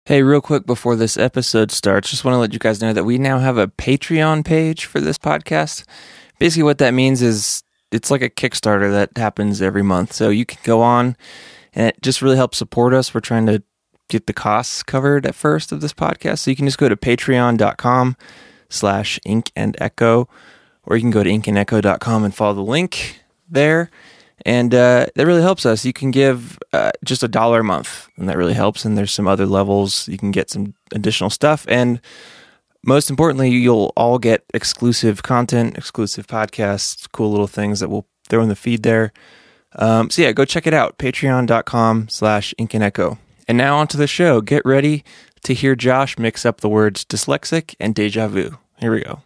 Hey, real quick before this episode starts, just want to let you guys know that we now have a Patreon page for this podcast. Basically what that means is it's like a Kickstarter that happens every month. So you can go on and it just really helps support us. We're trying to get the costs covered at first of this podcast. So you can just go to patreon.com/inkandecho, or you can go to inkandecho.com and follow the link there. And that really helps us. You can give just $1 a month, and that really helps. And there's some other levels. You can get some additional stuff. And most importantly, you'll all get exclusive content, exclusive podcasts, cool little things that we'll throw in the feed there. So yeah, go check it out, patreon.com/inkandecho. And now onto the show. Get ready to hear Josh mix up the words dyslexic and deja vu. Here we go.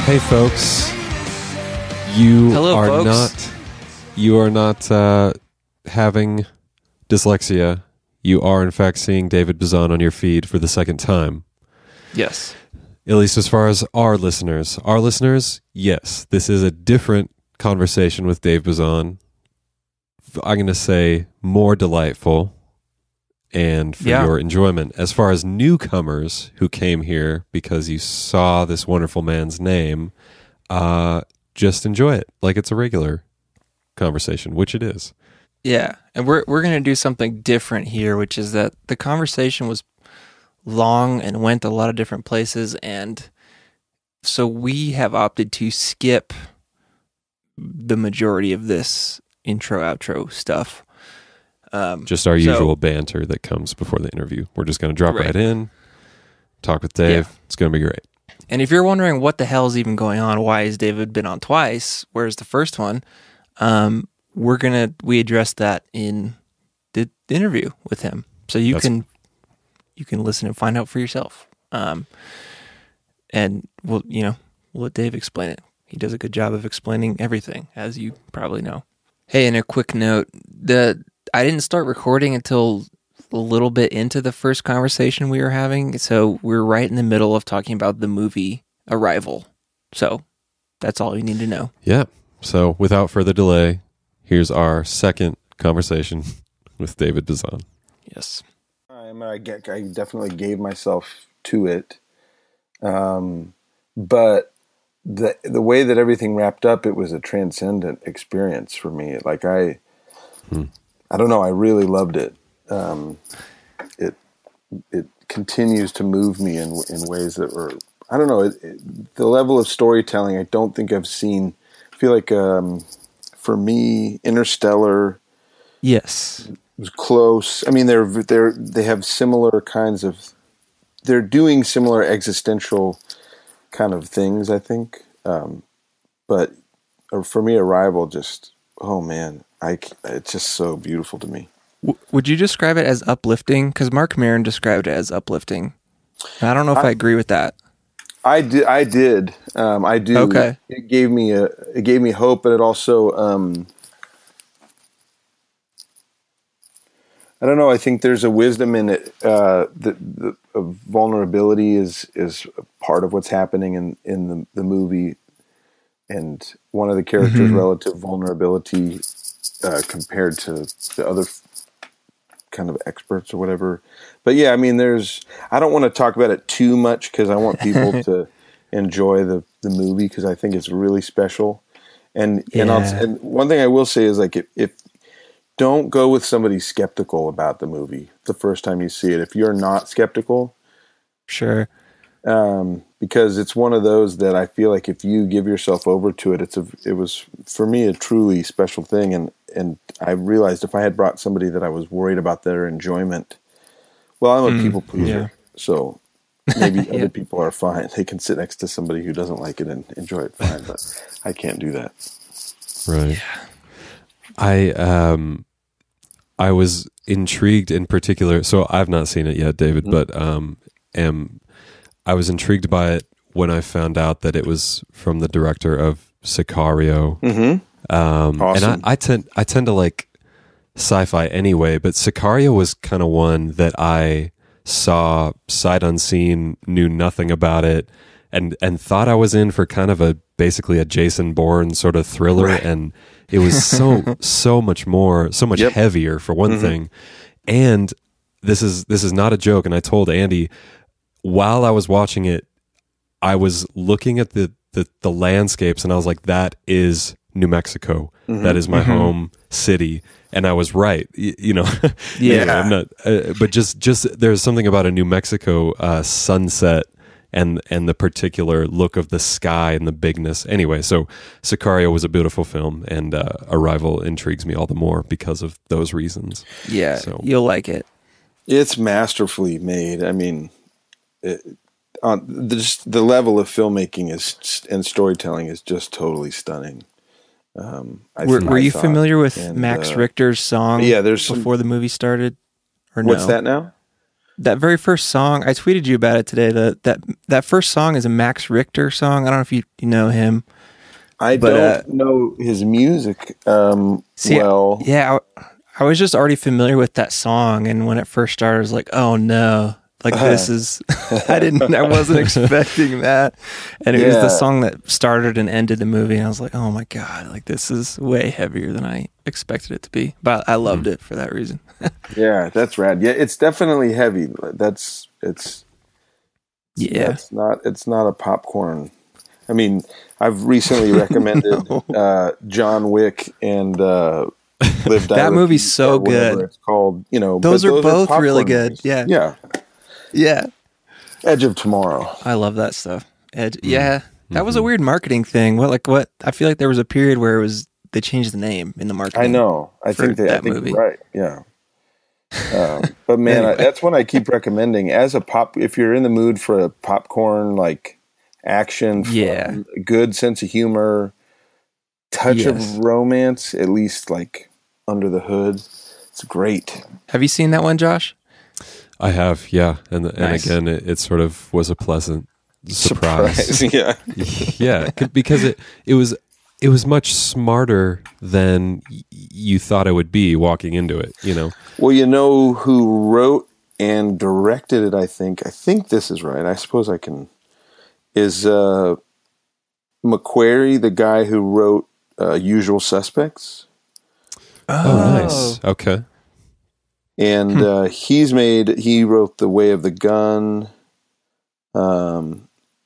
Hey folks, you Hello, are folks. not having dyslexia. You are in fact seeing David Bazan on your feed for the second time. Yes. At least as far as our listeners. Our listeners, yes, this is a different conversation with Dave Bazan. I'm going to say more delightful and for your enjoyment. As far as newcomers who came here because you saw this wonderful man's name, just enjoy it like it's a regular conversation, which it is. Yeah, and we're going to do something different here, which is that the conversation was long and went a lot of different places, and so we have opted to skip the majority of this intro-outro stuff. Just our usual banter that comes before the interview. We're just going to drop right in, talk with Dave. Yeah. It's going to be great. And if you're wondering what the hell is even going on, why has David been on twice, where's the first one, we addressed that in the interview with him. So you can listen and find out for yourself. And we'll let Dave explain it. He does a good job of explaining everything, as you probably know. Hey, and a quick note, I didn't start recording until a little bit into the first conversation we were having, so we're right in the middle of talking about the movie Arrival. So that's all you need to know. Yeah. So without further delay, here's our second conversation with David Bazan. Yes. I definitely gave myself to it, but the way that everything wrapped up, it was a transcendent experience for me. Like I don't know. I really loved it. It continues to move me in ways that were, I don't know, the level of storytelling I don't think I've seen. I feel like for me, Interstellar, yes, was close. I mean, they have similar kinds of, they're doing similar existential kind of things, I think. But for me, Arrival just, oh man, it's just so beautiful to me. Would you describe it as uplifting? Because Mark Maron described it as uplifting. I don't know if I agree with that. I did. I do. Okay. It gave me hope, but it also, I don't know. I think there's a wisdom in it. The vulnerability is part of what's happening in the movie, and one of the characters' relative vulnerability compared to the other kind of experts or whatever. But yeah, I mean, I don't want to talk about it too much because I want people to enjoy the movie because I think it's really special. And one thing I will say is, like, if don't go with somebody skeptical about the movie the first time you see it. If you're not skeptical, sure, because it's one of those that I feel like if you give yourself over to it, it was for me a truly special thing. And I realized if I had brought somebody that I was worried about their enjoyment, well, I'm a people pleaser, so maybe other people are fine. They can sit next to somebody who doesn't like it and enjoy it fine, but I can't do that. Right. Yeah. I was intrigued in particular. So I've not seen it yet, David, but I was intrigued by it when I found out that it was from the director of Sicario. Mm-hmm. Awesome. And I tend to like sci-fi anyway, but Sicario was kind of one that I saw sight unseen, knew nothing about it, and thought I was in for kind of basically a Jason Bourne sort of thriller, and it was so much heavier for one thing. And this is not a joke, and I told Andy while I was watching it, I was looking at the landscapes, and I was like, that is New Mexico. That is my home city. And I was right, you know. Yeah. Anyway, I'm not, but just there's something about a New Mexico sunset and the particular look of the sky and the bigness. Anyway, so Sicario was a beautiful film, and Arrival intrigues me all the more because of those reasons. Yeah, so you'll like it. It's masterfully made. I mean, the level of filmmaking and storytelling is just totally stunning. Were you familiar with Max Richter's song? Yeah, there's before the movie started. Or what's no? that now? That very first song, I tweeted you about it today. That first song is a Max Richter song. I don't know if you know him. I don't know his music well. Yeah, I was just already familiar with that song, and when it first started, I was like, "Oh no!" Like this is, I wasn't expecting that. And it was the song that started and ended the movie. And I was like, oh my God, like this is way heavier than I expected it to be. But I loved it for that reason. Yeah, that's rad. Yeah, it's definitely heavy. It's not a popcorn. I mean, I've recently recommended John Wick and Live Die that movie's Repeat, so good. It's called, you know, those are both really good. Movies. Yeah. Yeah. Edge of Tomorrow. I love that stuff. Yeah. That was a weird marketing thing. What I feel like there was a period where they changed the name in the marketing. I know. I think movie. You're right. Yeah. But man, anyway. That's one I keep recommending if you're in the mood for a popcorn, like action, fun, good sense of humor, touch of romance, at least like under the hood. It's great. Have you seen that one, Josh? I have, yeah, and again, it sort of was a pleasant surprise. Yeah, yeah, because it was much smarter than you thought it would be walking into it. You know. Well, you know who wrote and directed it? I think this is right. I suppose I can. Is McQuarrie the guy who wrote Usual Suspects? Oh, nice. Okay. And he wrote The Way of the Gun. So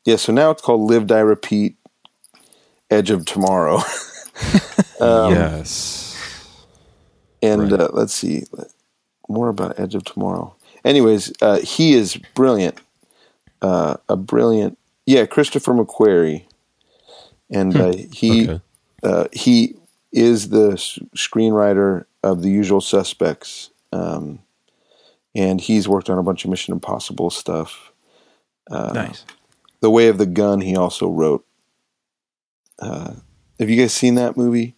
now it's called Live, Die, Repeat, Edge of Tomorrow. Yes. And let's see, more about Edge of Tomorrow. Anyways, he is brilliant. Christopher McQuarrie. And he is the screenwriter of The Usual Suspects. And he's worked on a bunch of Mission Impossible stuff. Nice. The Way of the Gun, he also wrote. Have you guys seen that movie?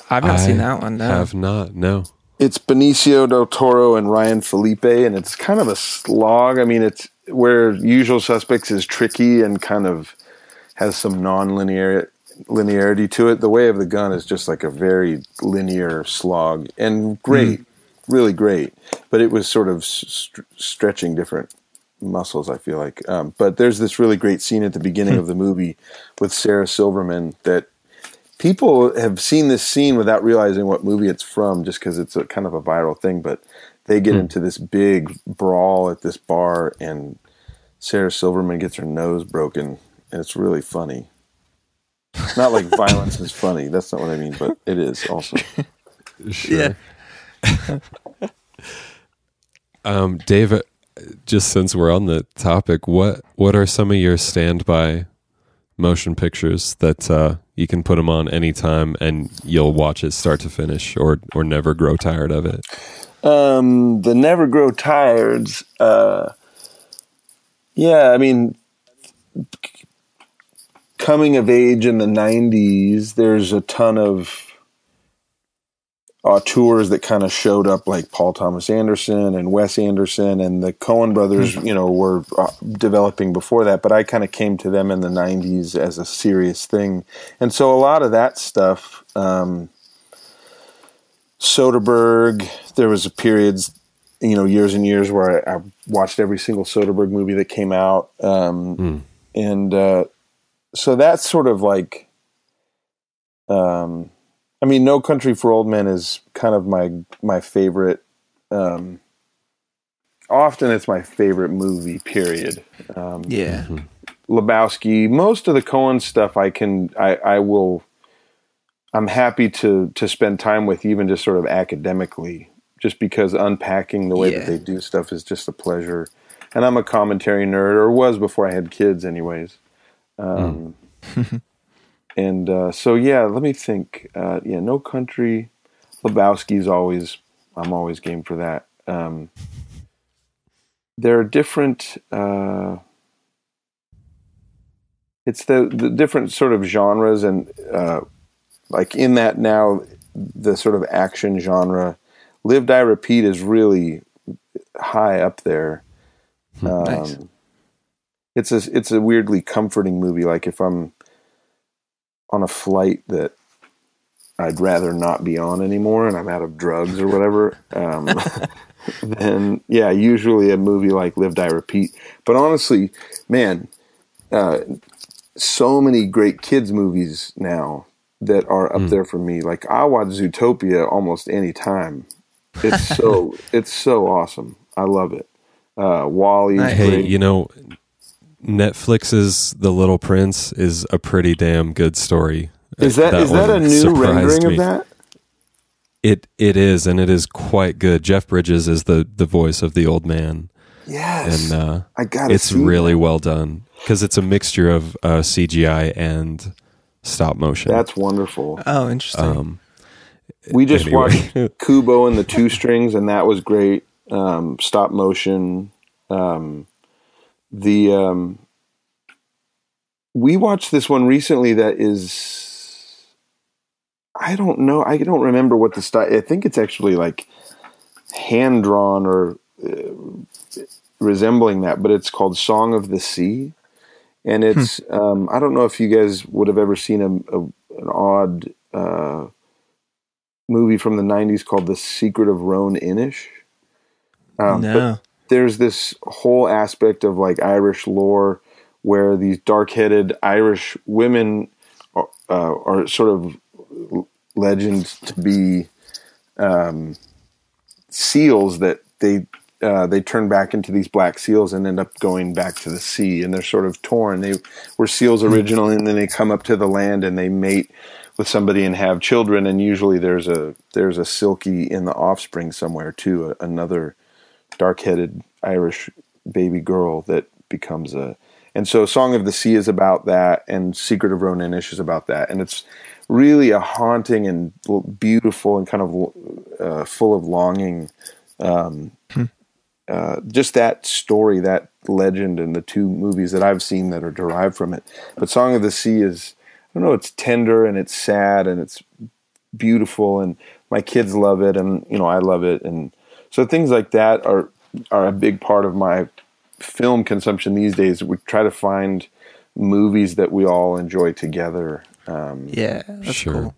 I've not seen that one. No. Have not. No. It's Benicio del Toro and Ryan Felipe, and it's kind of a slog. I mean, it's where Usual Suspects is tricky and kind of has some linearity to it. The Way of the Gun is just like a very linear slog and great. Really great, but it was sort of stretching different muscles, I feel like. But there's this really great scene at the beginning of the movie with Sarah Silverman that people have seen this scene without realizing what movie it's from, just because it's a kind of a viral thing. But they get into this big brawl at this bar, and Sarah Silverman gets her nose broken, and it's really funny. Not like violence is funny. That's not what I mean, but it is also. Sure. Yeah. David, just since we're on the topic, what are some of your standby motion pictures that you can put them on anytime and you'll watch it start to finish, or never grow tired of it? The Never Grow Tireds. I mean, coming of age in the 90s, there's a ton of auteurs that kind of showed up, like Paul Thomas Anderson and Wes Anderson, and the Coen brothers, were developing before that, but I kind of came to them in the 90s as a serious thing. And so a lot of that stuff, Soderbergh, there was periods, years and years where I watched every single Soderbergh movie that came out. And so that's sort of like, I mean, No Country for Old Men is kind of my favorite. Often it's my favorite movie, period. Yeah. Lebowski, most of the Coen stuff I'm happy to spend time with, even just sort of academically, just because unpacking the way that they do stuff is just a pleasure. And I'm a commentary nerd, or was before I had kids anyways. And so, yeah, let me think. No Country, Lebowski's I'm always game for that. There are different, it's the different sort of genres, and like in that now, the sort of action genre, Live, Die, Repeat is really high up there. Nice. It's a weirdly comforting movie. Like if I'm on a flight that I'd rather not be on anymore and I'm out of drugs or whatever, then yeah, usually a movie like Live, Die, Repeat. But honestly, man, so many great kids movies now that are up there for me. Like I watch Zootopia almost any time. It's so awesome. I love it. Wall-E. Hey, great. you know, Netflix's The Little Prince is a pretty damn good story. Is that a new rendering of that? It is, and it is quite good. Jeff Bridges is the voice of the old man. Yes, and I got it. It's really well done because it's a mixture of CGI and stop motion. That's wonderful. Oh, interesting. We just watched Kubo and the Two Strings, and that was great. Stop motion. We watched this one recently that is, I don't know. I don't remember what the style. I think it's actually like hand drawn or resembling that, but it's called Song of the Sea, and it's. I don't know if you guys would have ever seen an odd movie from the '90s called The Secret of Roan Inish. No. But there's this whole aspect of like Irish lore where these dark-headed Irish women are sort of legend to be seals that they turn back into these black seals and end up going back to the sea, and they're sort of torn. They were seals originally, and then they come up to the land and they mate with somebody and have children, and usually there's a Silky in the offspring somewhere too, another dark-headed Irish baby girl that becomes a. And so Song of the Sea is about that, and Secret of Roan Inish is about that. And it's really a haunting and beautiful and kind of full of longing. Just that story, that legend, and the two movies that I've seen that are derived from it. But Song of the Sea is, I don't know, it's tender and it's sad and it's beautiful, and my kids love it, and I love it. And so things like that are a big part of my film consumption these days. We try to find movies that we all enjoy together. Yeah, that's cool.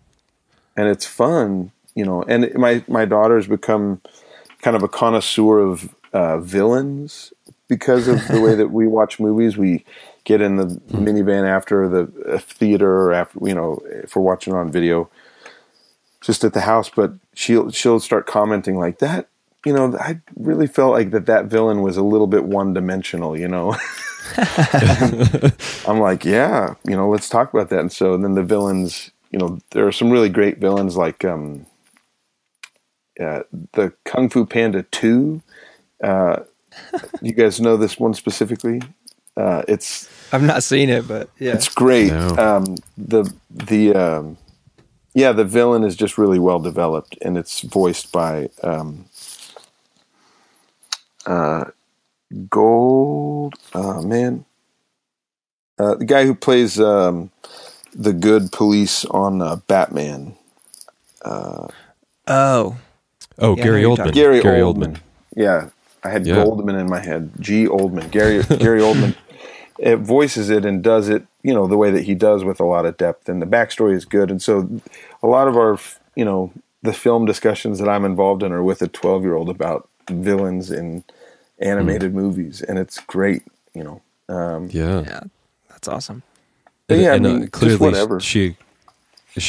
And it's fun, and my daughter's become kind of a connoisseur of villains because of the way that we watch movies. We get in the minivan after the theater, or after, if we're watching on video, just at the house, but she'll start commenting like that. I really felt like that villain was a little bit one-dimensional, I'm like, yeah, let's talk about that. And so then the villains, there are some really great villains like the Kung Fu Panda 2. You guys know this one specifically? I've not seen it, but yeah. It's great. No. The villain is just really well developed, and it's voiced by Gold. Oh man, the guy who plays the good police on Batman. Gary Oldman. Gary Oldman. Yeah, I had Goldman in my head. G. Oldman. Gary Oldman. It voices it and does it, the way that he does, with a lot of depth, and the backstory is good. And so a lot of our, the film discussions that I'm involved in are with a 12-year-old about villains in animated movies, and it's great, Yeah, That's awesome. Yeah, I And, mean, just clearly whatever. she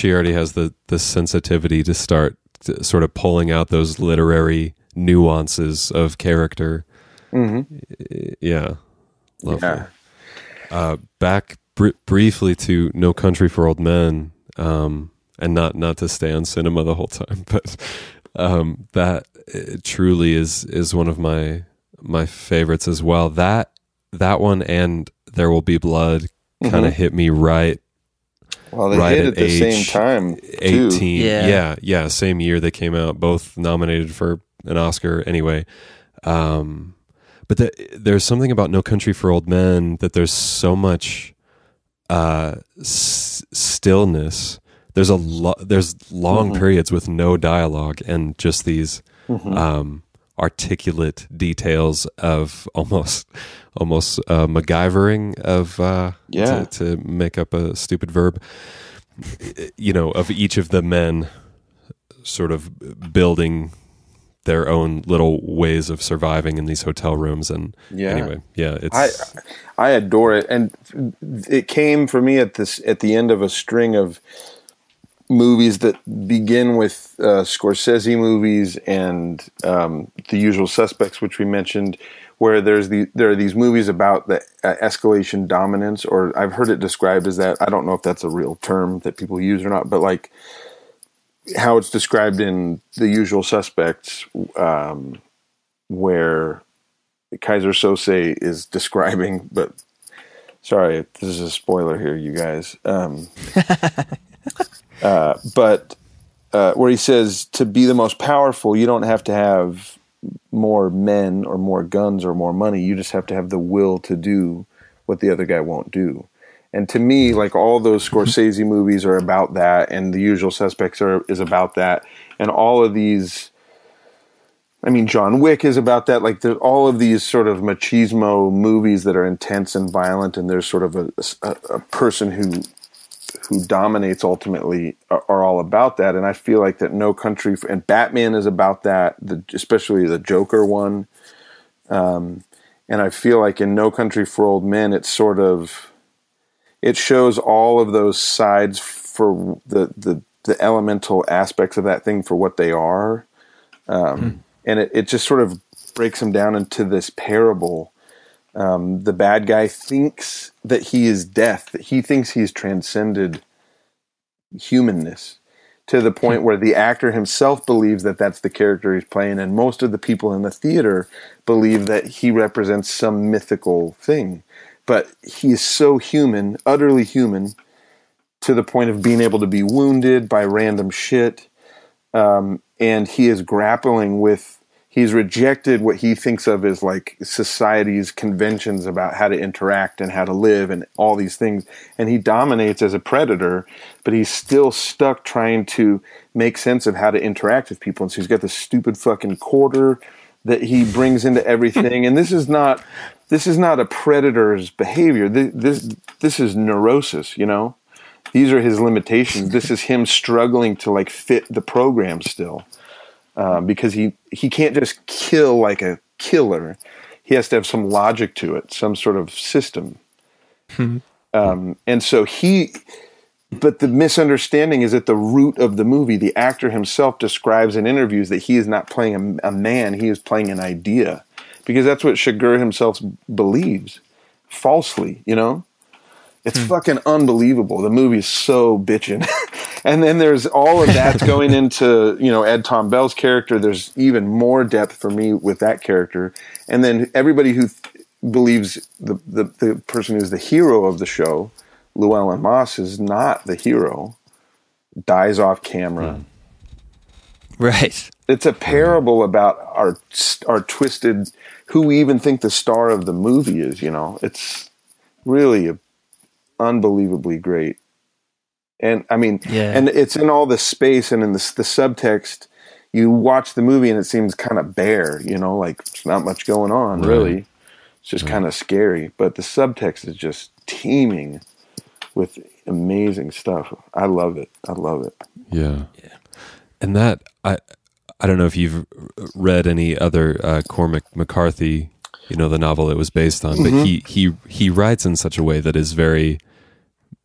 already has the sensitivity to start sort of pulling out those literary nuances of character. Yeah, lovely. Back briefly to No Country for Old Men, and not to stay on cinema the whole time, but that truly is one of my favorites as well. That one and There Will Be Blood kind of hit me right. Well, they right hit at at the same time, too. 18. Yeah, same year they came out, both nominated for an Oscar anyway. But there's something about No Country for Old Men that there's so much stillness. There's there's long periods with no dialogue and just these articulate details of almost MacGyvering of to make up a stupid verb, of each of the men sort of building their own little ways of surviving in these hotel rooms. And anyway, it's I adore it, and it came for me at the end of a string of movies that begin with Scorsese movies and The Usual Suspects, which we mentioned, where there are these movies about the escalation dominance, or I've heard it described as that. I don't know if that's a real term that people use or not, but like how it's described in The Usual Suspects, where Kaiser Sose is describing, but sorry, this is a spoiler here, you guys. But where he says, to be the most powerful, you don't have to have more men or more guns or more money. You just have to have the will to do what the other guy won't do. And to me, like, all those Scorsese movies are about that, and The Usual Suspects is about that, and all of these, I mean, John Wick is about that. Like, there's all of these sort of machismo movies that are intense and violent, and there's sort of a person who dominates ultimately are all about that. And I feel like that No Country, and Batman is about that, especially the Joker one. And I feel like in No Country for Old Men, it shows all of those sides for the elemental aspects of that thing for what they are. And it just sort of breaks them down into this parable. The bad guy thinks that he is death, that he thinks he's transcended humanness to the point where the actor himself believes that that's the character he's playing, and most of the people in the theater believe that he represents some mythical thing. But he is so human, utterly human, to the point of being able to be wounded by random shit, and he is grappling with, he's rejected what he thinks of as like society's conventions about how to interact and how to live and all these things. And he dominates as a predator, but he's still stuck trying to make sense of how to interact with people. And so he's got this stupid fucking quarter that he brings into everything. And this is not a predator's behavior. This is neurosis, These are his limitations. This is him struggling to like fit the program still. Because he can't just kill like a killer. He has to have some logic to it, some sort of system. And so but the misunderstanding is at the root of the movie. The actor himself describes in interviews that he is not playing a man, he is playing an idea. Because that's what Chigurh himself believes, falsely, It's fucking unbelievable. The movie is so bitchin'. And then there's all of that's going into, Ed Tom Bell's character. There's even more depth for me with that character. And then everybody who believes the person who's the hero of the show, Llewellyn Moss, is not the hero, dies off camera. Right. It's a parable about our twisted, who we even think the star of the movie is, It's really unbelievably great. And I mean, and it's in all the space and in the subtext. You watch the movie and it seems kind of bare, like there's not much going on, really. It's just kind of scary. But the subtext is just teeming with amazing stuff. I love it. Yeah. And that, I don't know if you've read any other Cormac McCarthy the novel it was based on. But he writes in such a way that is very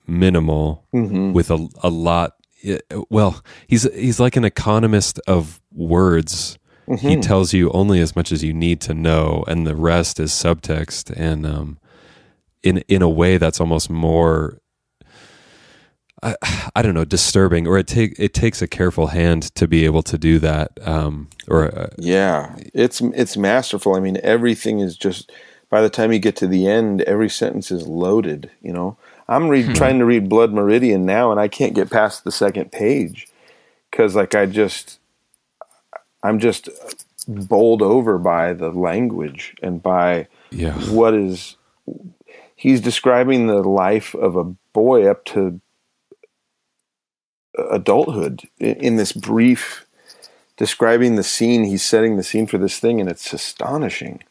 minimal with a lot. Well, he's like an economist of words. He tells you only as much as you need to know, and the rest is subtext. And in a way that's almost more, I don't know, disturbing. Or it takes a careful hand to be able to do that. It's masterful. I mean, everything is just, by the time you get to the end, every sentence is loaded. I'm trying to read Blood Meridian now, and I can't get past the second page because, like, I'm just bowled over by the language and by what is. He's describing the life of a boy up to adulthood in this brief, describing the scene. He's setting the scene for this thing, and it's astonishing.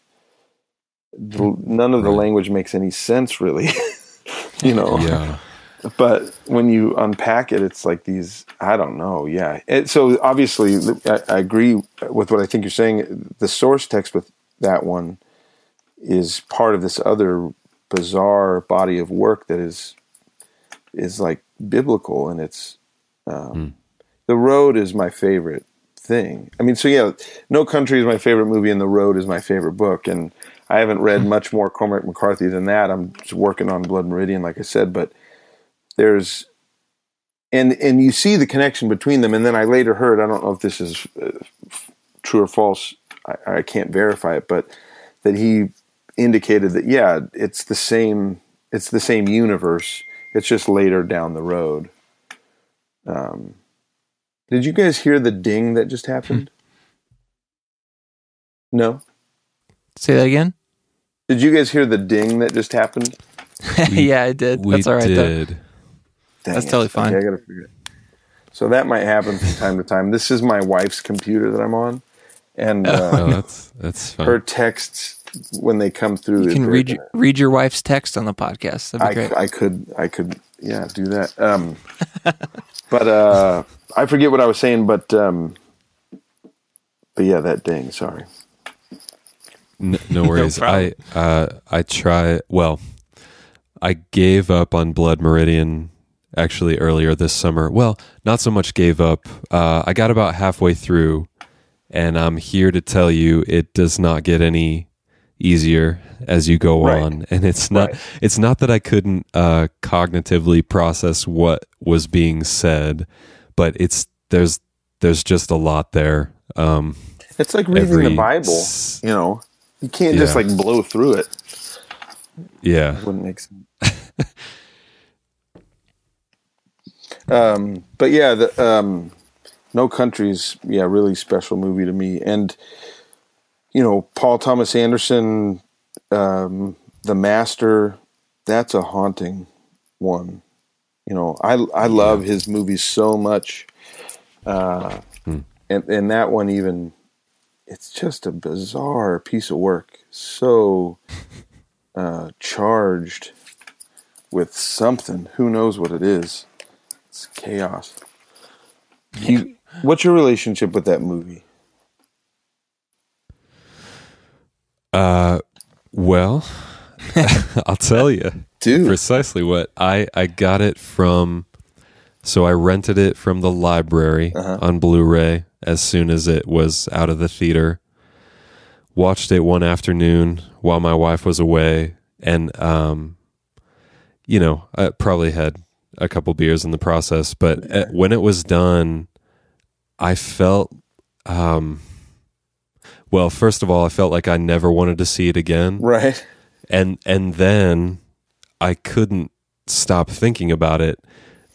None of the language makes any sense, really. Yeah. But when you unpack it, it's like these, I don't know. Yeah. So obviously I agree with what I think you're saying. The source text with that one is part of this other bizarre body of work that is like biblical. And it's, The Road is my favorite thing. I mean, so yeah, No Country is my favorite movie and The Road is my favorite book. And I haven't read much more Cormac McCarthy than that. I'm just working on Blood Meridian, like I said, but there's, and you see the connection between them. And then I later heard, I don't know if this is true or false, I can't verify it, but that he indicated that, yeah, it's the same universe. It's just later down the road. Did you guys hear the ding that just happened? No? Say that again? Did you guys hear the ding that just happened? Yeah, I did. That's all right, though. That's totally fine. Okay, I gotta figure it. So that might happen from time to time. This is my wife's computer that I'm on, and that's fine. Her texts when they come through. You can read your wife's text on the podcast. That'd be great. I could, do that. But I forget what I was saying. But yeah, that ding. Sorry. No worries. No I gave up on Blood Meridian actually earlier this summer. Well, not so much gave up. I got about halfway through, and I'm here to tell you it does not get any easier as you go on. And it's not that I couldn't cognitively process what was being said, but there's just a lot there. It's like reading the Bible, You can't just like blow through it. Yeah. It wouldn't make sense. But yeah, No Country's really special movie to me. And Paul Thomas Anderson, The Master, that's a haunting one. I love his movies so much. And that one even, it's just a bizarre piece of work. So charged with something. Who knows what it is? It's chaos. What's your relationship with that movie? Well, I'll tell you. Dude. Precisely what. I got it from, so I rented it from the library on Blu-ray as soon as it was out of the theater. Watched it one afternoon while my wife was away, and I probably had a couple beers in the process, but when it was done, I felt well, first of all, I felt like I never wanted to see it again. Right. And then I couldn't stop thinking about it.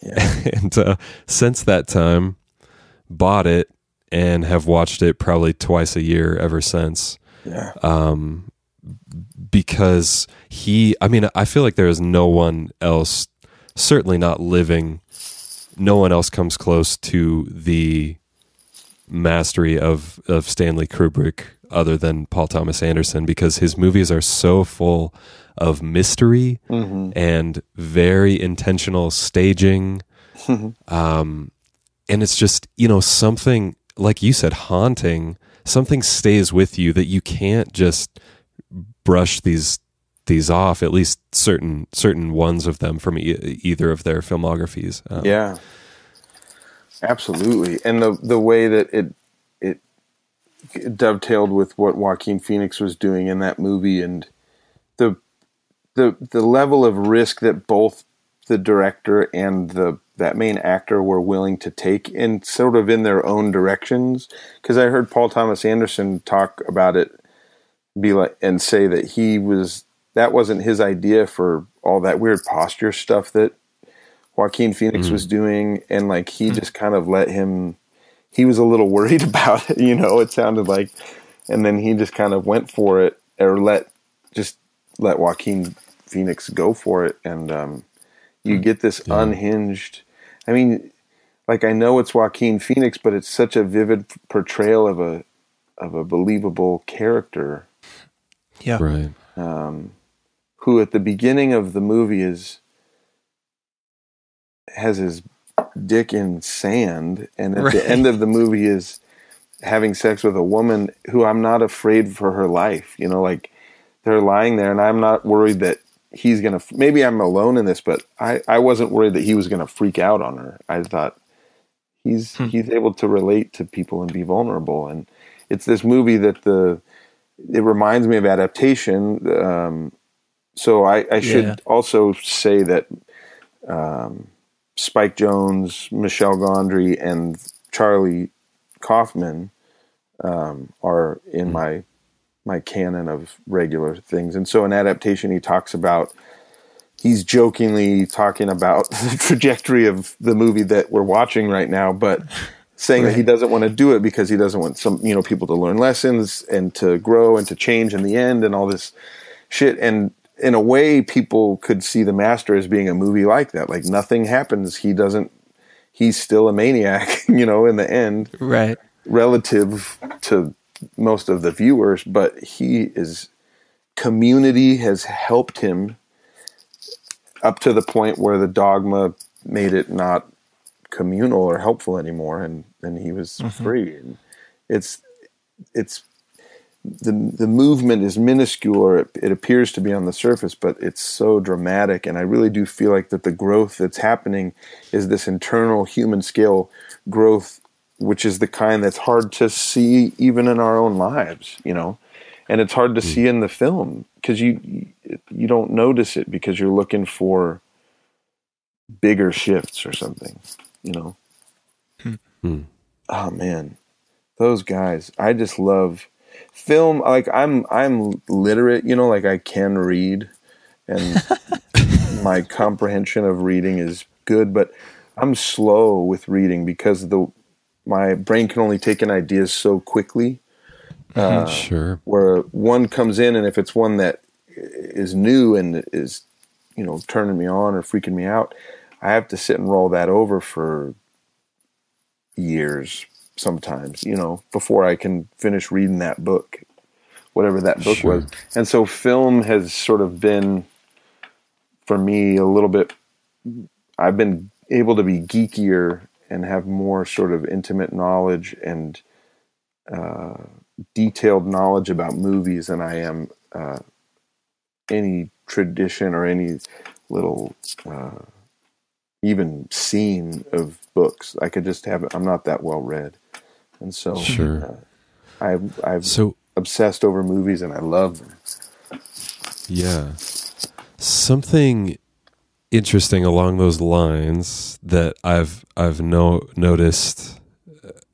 Yeah. And since that time, bought it and have watched it probably twice a year ever since. Yeah. Because I feel like there is no one else, certainly not living, no one else comes close to the mastery of Stanley Kubrick other than Paul Thomas Anderson, because his movies are so full of mystery and very intentional staging. And it's just, something, like you said, haunting. Something stays with you that you can't just brush these off, at least certain ones of them from either of their filmographies. Yeah, absolutely. And the way that it dovetailed with what Joaquin Phoenix was doing in that movie, and the level of risk that both the director and that main actor were willing to take, and sort of in their own directions. Because I heard Paul Thomas Anderson talk about it, and say that that wasn't his idea for all that weird posture stuff that Joaquin Phoenix was doing, and like he just kind of let him. He was a little worried about it, it sounded like, and then he just kind of went for it, or let Joaquin Phoenix go for it. And you get this unhinged, I mean, like, I know it's Joaquin Phoenix, but it's such a vivid portrayal of a believable character. Yeah. Right. Who at the beginning of the movie has his dick in sand, and at the end of the movie is having sex with a woman who I'm not afraid for her life. Like, they're lying there, and I'm not worried that he's gonna. Maybe I'm alone in this, but I wasn't worried that he was gonna freak out on her. I thought he's able to relate to people and be vulnerable, and it's this movie that it reminds me of Adaptation. So I should also say that Spike Jonze, Michel Gondry, and Charlie Kaufman are in my canon of regular things. And so in Adaptation, he's jokingly talking about the trajectory of the movie that we're watching right now, but saying that he doesn't want to do it because he doesn't want people to learn lessons and to grow and to change in the end and all this shit. And in a way, people could see The Master as being a movie like that. Like, nothing happens. He's still a maniac, in the end. Right. Relative to most of the viewers, but community has helped him up to the point where the dogma made it not communal or helpful anymore, and he was free. And it's the movement is minuscule, or it appears to be on the surface, but it's so dramatic. And I really do feel like that the growth that's happening is this internal human scale growth, which is the kind that's hard to see even in our own lives, and it's hard to see in the film because you don't notice it because you're looking for bigger shifts or something, Oh man, those guys! I just love film. Like, I'm literate, like I can read, and my comprehension of reading is good, but I'm slow with reading because my brain can only take in ideas so quickly. Sure. Where one comes in, and if it's one that is new and is, turning me on or freaking me out, I have to sit and roll that over for years sometimes, before I can finish reading that book, whatever that book was. And so film has sort of been, for me, a little bit, I've been able to be geekier and have more sort of intimate knowledge and detailed knowledge about movies than I am any tradition or any little even scene of books. I could just I'm not that well read. And so I've obsessed over movies, and I love them. Yeah. Something interesting along those lines that I've noticed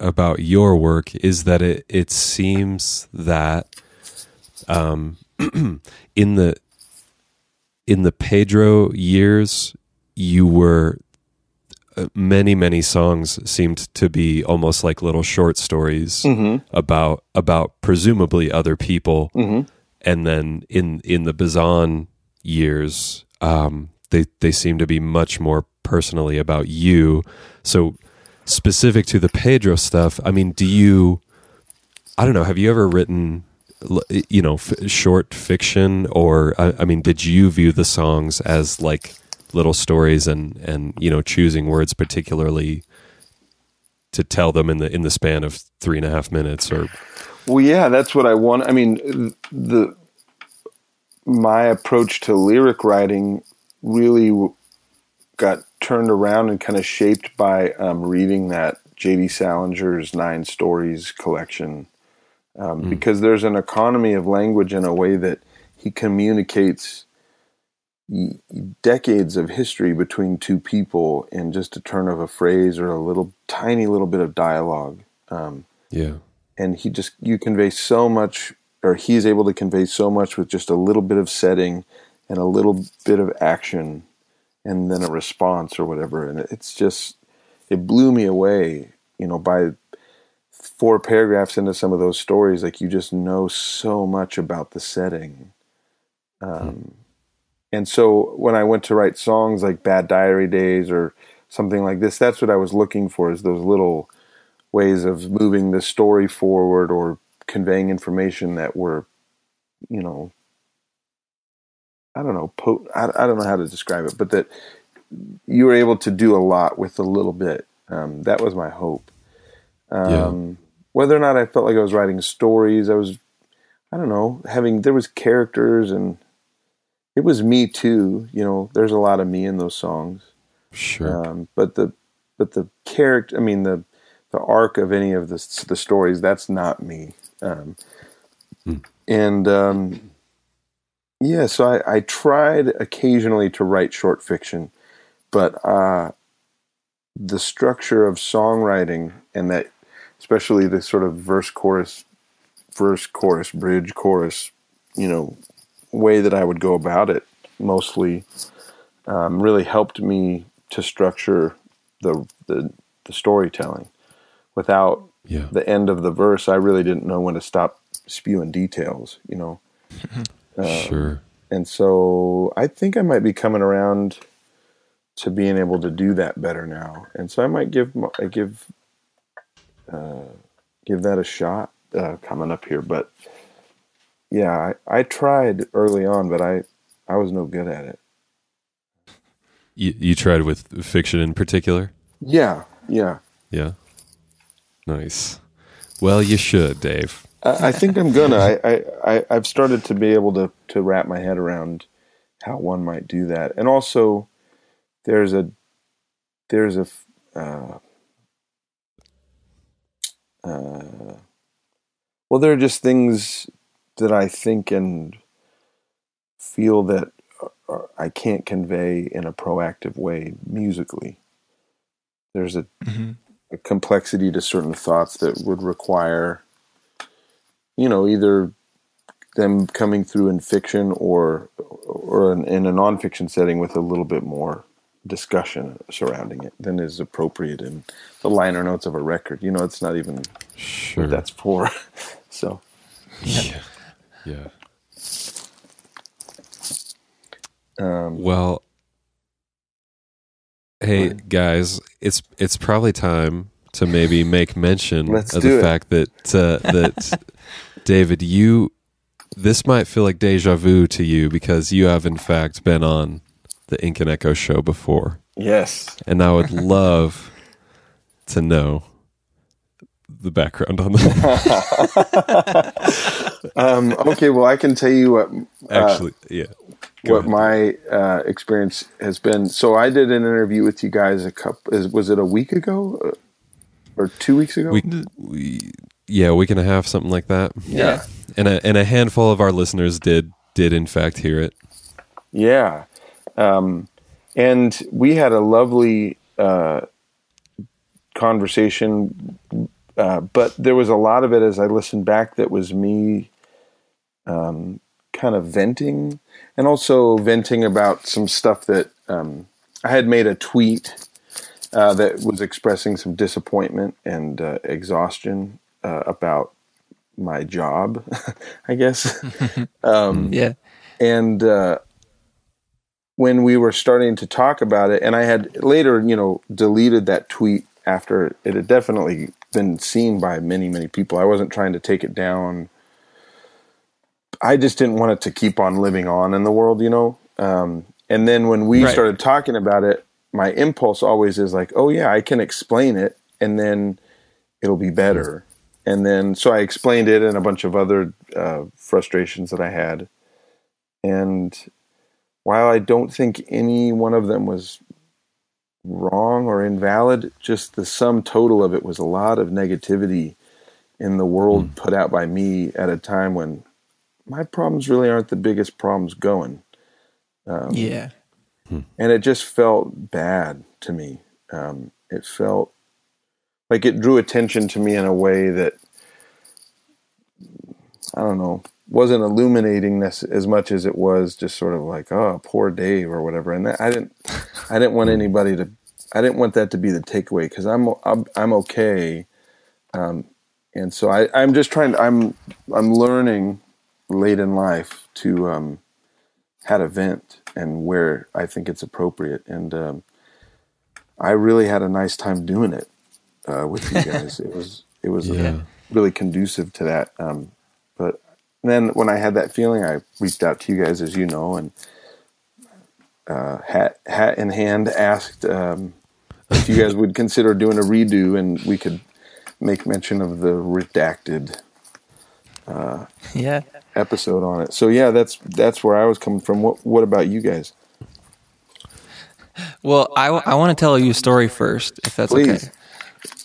about your work is that it seems that in the Pedro years, you were many songs seemed to be almost like little short stories about presumably other people, and then in the Bazan years, they seem to be much more personally about you. So specific to the Pedro stuff, I mean, I don't know, have you ever written, short fiction, or, I mean, did you view the songs as like little stories and choosing words particularly to tell them in the span of 3.5 minutes? Or, well, yeah, that's what I want. I mean, my approach to lyric writing really got turned around and kind of shaped by reading that J.D. Salinger's 9 Stories collection, because there's an economy of language in a way that he communicates decades of history between two people in just a turn of a phrase or a tiny little bit of dialogue. And you convey so much, or he's able to convey so much with just a little bit of setting and a little bit of action and then a response or whatever. And it blew me away, by 4 paragraphs into some of those stories, like you just know so much about the setting. And so when I went to write songs like Bad Diary Days or something like this, that's what I was looking for, is those little ways of moving the story forward or conveying information that were, I don't know, I don't know how to describe it, but that you were able to do a lot with a little bit. That was my hope. Whether or not I felt like I was writing stories, I don't know, there was characters and it was me too. There's a lot of me in those songs. Sure. But the character, the arc of any of the stories, that's not me. So I tried occasionally to write short fiction, but the structure of songwriting and that, especially the sort of verse, chorus, bridge, chorus, way that I would go about it mostly really helped me to structure the storytelling. Without the end of the verse, I really didn't know when to stop spewing details, Sure. And so I think I might be coming around to being able to do that better now. And so I might give that a shot coming up here. But yeah, I tried early on, but I was no good at it. You tried with fiction in particular? Yeah. Yeah. Nice. Well, you should, Dave. I think I'm gonna. I've started to be able to wrap my head around how one might do that, and also there are just things that I think and feel that I can't convey in a proactive way musically. There's a complexity to certain thoughts that would require, either them coming through in fiction or in a nonfiction setting with a little bit more discussion surrounding it than is appropriate in the liner notes of a record. It's not even what that's for. So, yeah. Well, hey guys, it's probably time to maybe make mention of the fact that David, this might feel like deja vu to you because you have in fact been on the Ink and Echo show before. Yes. And I would love to know the background on that. Okay, well, I can tell you what. Actually, yeah. What my experience has been. So I did an interview with you guys was it a week ago or 2 weeks ago? A week and a half, something like that. Yeah. And a handful of our listeners did in fact hear it. Yeah. And we had a lovely conversation, but there was a lot of it as I listened back that was me kind of venting, and also venting about some stuff that I had made a tweet that was expressing some disappointment and exhaustion about my job, I guess. Yeah. And when we were starting to talk about it, and I had later, deleted that tweet after it had definitely been seen by many, many people. I wasn't trying to take it down. I just didn't want it to keep on living on in the world, And then when we started talking about it, my impulse always is like, oh yeah, I can explain it and then it'll be better. And then, so I explained it and a bunch of other frustrations that I had. And while I don't think any one of them was wrong or invalid, just the sum total of it was a lot of negativity in the world put out by me at a time when my problems really aren't the biggest problems going. Yeah. And it just felt bad to me. It felt like it drew attention to me in a way that, I don't know, wasn't illuminating this as much as it was just sort of like, oh, poor Dave or whatever. And I didn't want anybody to, I didn't want that to be the takeaway, because I'm okay. And so I'm just trying to, I'm learning late in life to how to vent and where I think it's appropriate. And I really had a nice time doing it with you guys. It was really conducive to that. But then when I had that feeling, I reached out to you guys, as you know, and hat in hand asked if you guys would consider doing a redo, and we could make mention of the redacted episode on it. So yeah, that's where I was coming from. What about you guys? Well, I want to tell you a story first, if that's Please.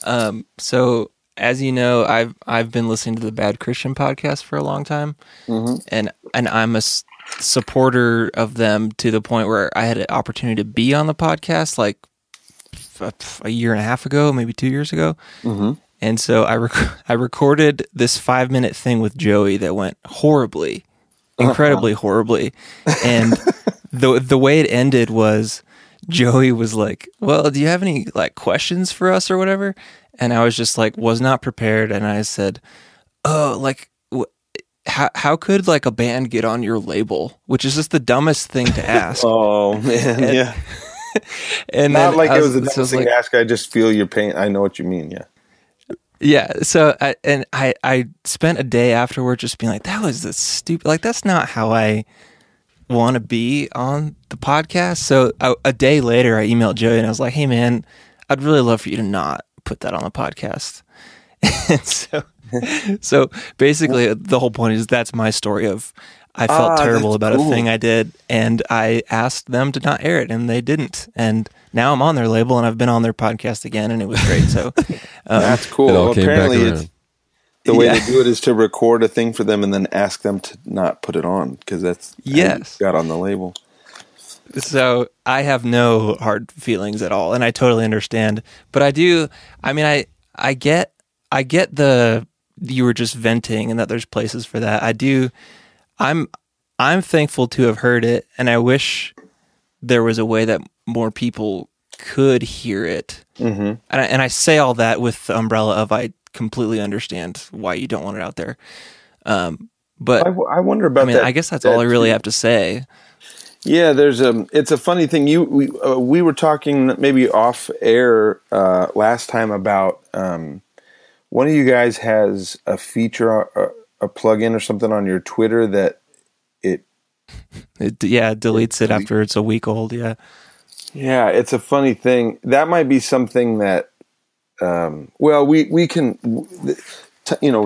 Okay. So as you know, I've been listening to the Bad Christian podcast for a long time, and I'm a supporter of them to the point where I had an opportunity to be on the podcast like a year and a half ago, maybe 2 years ago. And so I recorded this 5-minute thing with Joey that went horribly, incredibly horribly. And the way it ended was Joey was like, well, do you have any like questions for us or whatever? And I was just like, was not prepared. And I said, oh, like, how could like a band get on your label? Which is just the dumbest thing to ask. Oh man. Yeah. And not then like it was the dumbest thing like, to ask. I just feel your pain. I know what you mean. Yeah. Yeah. So I spent a day afterward just being like, that was the stupid, like, that's not how I want to be on the podcast. So a day later, I emailed Joey and I was like, hey man, I'd really love for you to not put that on the podcast. And so basically the whole point is that's my story of I felt terrible about a thing I did, and I asked them to not air it, and they didn't. And now I'm on their label, and I've been on their podcast again, and it was great. So that's cool. It all came apparently, back it's the way to do it is to record a thing for them and then ask them to not put it on, because that's how you got on the label. So I have no hard feelings at all, and I totally understand. But I do. I mean, I get you were just venting, and that there's places for that. I do. I'm thankful to have heard it, and I wish there was a way that more people could hear it. And I say all that with the umbrella of I completely understand why you don't want it out there. But I wonder about that. I guess that's all I really have to say. Yeah, it's a funny thing. We were talking maybe off air last time about one of you guys has a feature, a plugin or something on your Twitter that it deletes it after it's a week old. Yeah, it's a funny thing. That might be something that we can.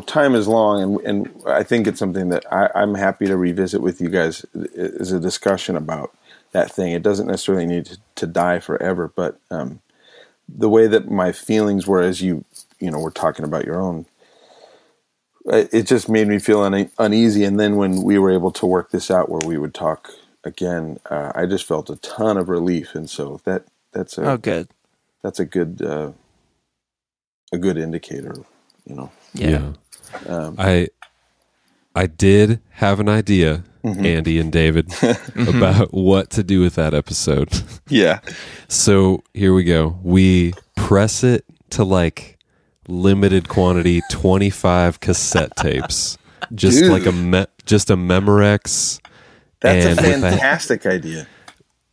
Time is long, and I think it's something that I'm happy to revisit with you guys as a discussion about that thing. It doesn't necessarily need to die forever, but the way that my feelings were as you were talking about your own, it just made me feel uneasy. And then when we were able to work this out where we would talk again, I just felt a ton of relief. And so that's good. That's a good indicator, Yeah. I did have an idea, Andy and David, about what to do with that episode. Yeah. So here we go. We press it to like limited quantity 25 cassette tapes, just Dude. like just a Memorex. That's and a fantastic idea.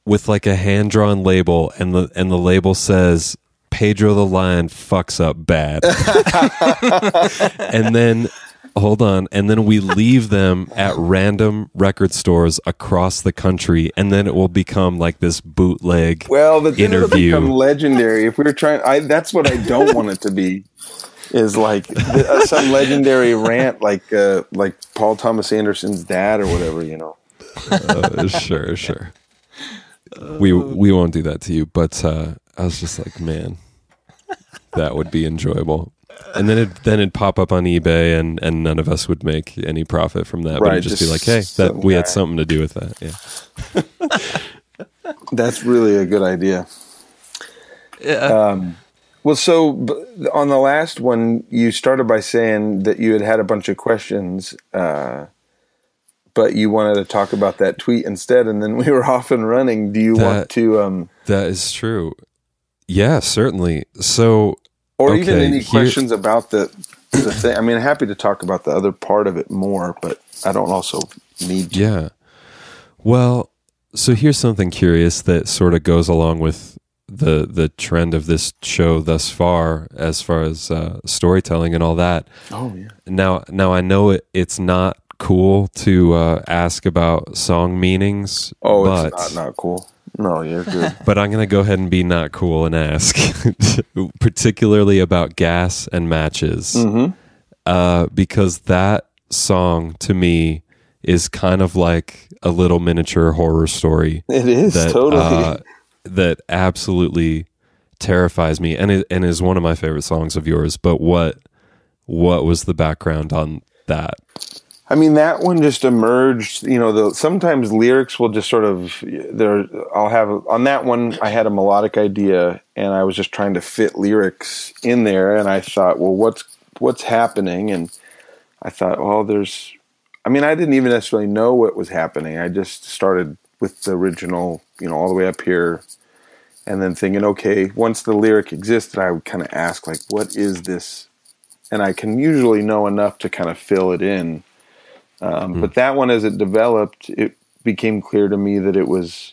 With like a hand drawn label, and the label says Pedro the Lion fucks up bad. And then hold on, and then we leave them at random record stores across the country, and then it will become like this bootleg but then interview. It'll become legendary. If we were trying, that's what I don't want it to be. Is like some legendary rant, like Paul Thomas Anderson's dad or whatever, Sure. We won't do that to you, but I was just like, man, that would be enjoyable. And then it'd pop up on eBay, and none of us would make any profit from that. But it'd just be like, hey, that we had something to do with that. Yeah, that's really a good idea. Yeah. Well, so on the last one, you started by saying that you had a bunch of questions, but you wanted to talk about that tweet instead, and then we were off and running. Do you want to? That is true. Yeah, certainly. So, or even any questions about the thing. I mean, happy to talk about the other part of it more, but I don't also need to. Yeah. Well, so here's something curious that sort of goes along with the trend of this show thus far as storytelling and all that. Oh yeah. Now I know it's not cool to ask about song meanings. Oh, but it's not cool. No, you're good. But I'm going to go ahead and be not cool and ask, particularly about gas and matches, because that song to me is kind of like a little miniature horror story. It is totally that absolutely terrifies me, and is one of my favorite songs of yours. But what was the background on that? I mean, that one just emerged, sometimes lyrics will just sort of, on that one, I had a melodic idea and I was just trying to fit lyrics in there. And I thought, well, what's happening? And I thought, well, I didn't even necessarily know what was happening. I just started with the original, all the way up here. And then thinking, okay, once the lyric existed, I would kind of ask, like, what is this? And I can usually know enough to kind of fill it in. But that one, as it developed, it became clear to me that it was,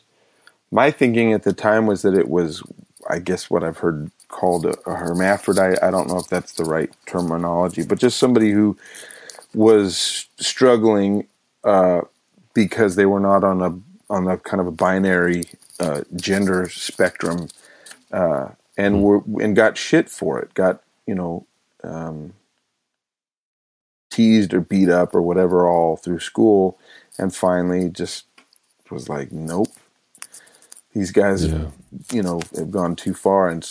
my thinking at the time was that it was, I guess what I've heard called a hermaphrodite. I don't know if that's the right terminology, but just somebody who was struggling because they were not on a kind of a binary gender spectrum, and got shit for it, got teased or beat up or whatever all through school, and finally just was like, nope, these guys have gone too far. And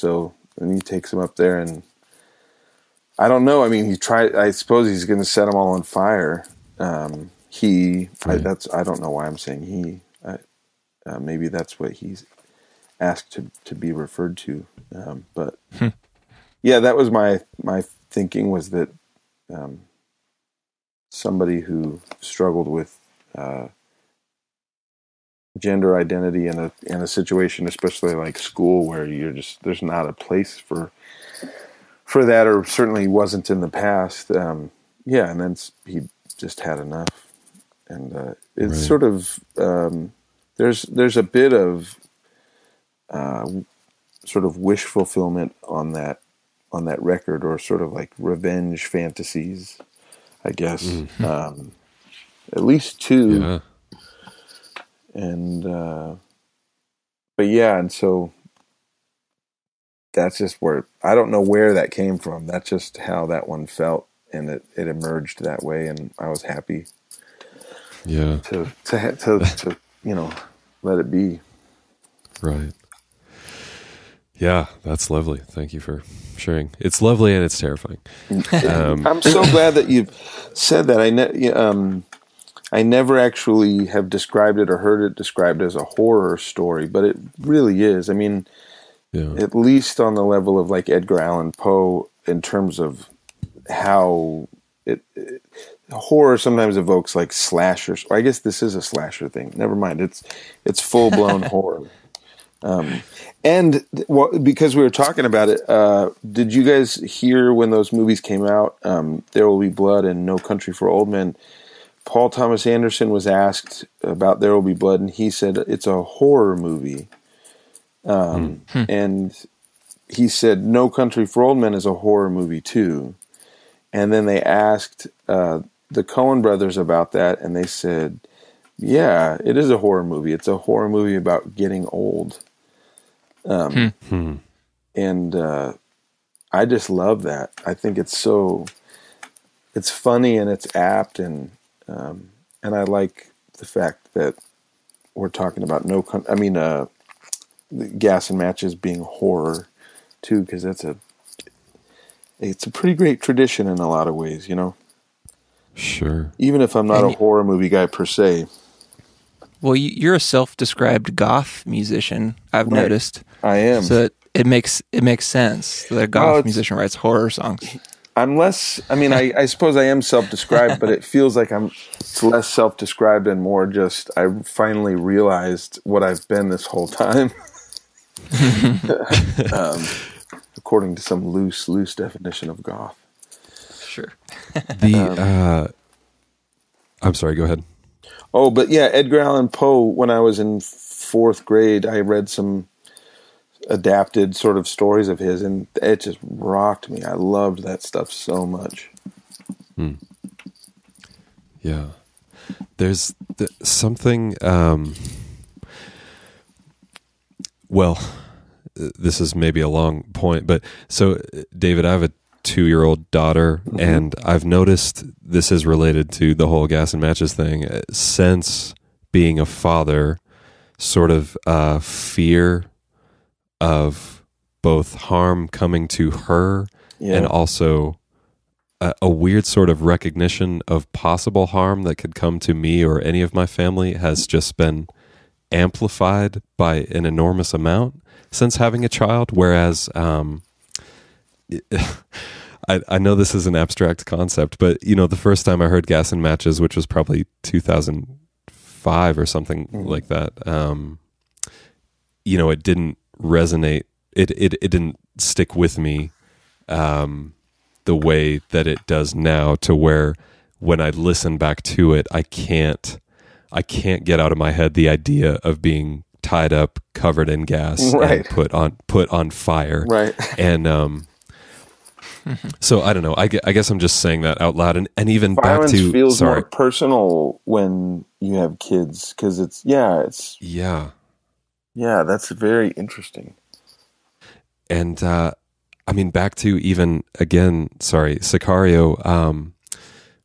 he takes them up there, and I don't know, I mean, I suppose he's going to set them all on fire. I don't know why I'm saying he, maybe that's what he's asked to be referred to. But yeah, that was my thinking, was that somebody who struggled with gender identity in a situation, especially like school, where there's not a place for that, or certainly wasn't in the past. And then he just had enough, and it's sort of there's a bit of sort of wish fulfillment on that record, or sort of like revenge fantasies, I guess. At least two. Yeah. And but yeah, and so that's just where, I don't know where that came from. That's just how that one felt, and it emerged that way, and I was happy. Yeah. To let it be. Right. Yeah, that's lovely. Thank you for sharing. It's lovely and it's terrifying. I'm so glad that you've said that. I never actually have described it or heard it described as a horror story, but it really is. I mean, at least on the level of like Edgar Allan Poe, in terms of how horror sometimes evokes like slashers. I guess this is a slasher thing. Never mind. It's full blown horror. And because we were talking about it, did you guys hear when those movies came out, There Will Be Blood and No Country for Old Men? Paul Thomas Anderson was asked about There Will Be Blood, and he said it's a horror movie. And he said No Country for Old Men is a horror movie too. And then they asked the Coen brothers about that, and they said, yeah, it is a horror movie. It's a horror movie about getting old. And I just love that. I think it's funny and it's apt, and I like the fact that we're talking about Gas and Matches being horror too, because it's a pretty great tradition in a lot of ways, you know. Sure. Even if I'm not a horror movie guy per se. Well, you're a self-described goth musician, I've noticed. I am. So it makes sense that a goth musician writes horror songs. I'm less. I mean, I suppose I am self-described, but it feels like it's less self-described and more just I finally realized what I've been this whole time. According to some loose definition of goth. Sure. I'm sorry. Go ahead. Oh, but yeah, Edgar Allan Poe. When I was in 4th grade, I read some adapted sort of stories of his, and it just rocked me. I loved that stuff so much. Yeah, there's something. Well, this is maybe a long point, but so David, I have a 2-year-old daughter, and I've noticed this is related to the whole Gas and Matches thing. Since being a father, sort of fear of both harm coming to her and also a weird sort of recognition of possible harm that could come to me or any of my family has just been amplified by an enormous amount since having a child. Whereas I know this is an abstract concept, but you know, the first time I heard Gas and Matches, which was probably 2005 or something like that, you know, it didn't resonate. It didn't stick with me the way that it does now, to where when I listen back to it, I can't get out of my head the idea of being tied up, covered in gas, and put on fire. Right. And so I don't know. I guess I'm just saying that out loud, and even violence back to feels more personal when you have kids, because that's very interesting. And I mean, back to even again, Sicario.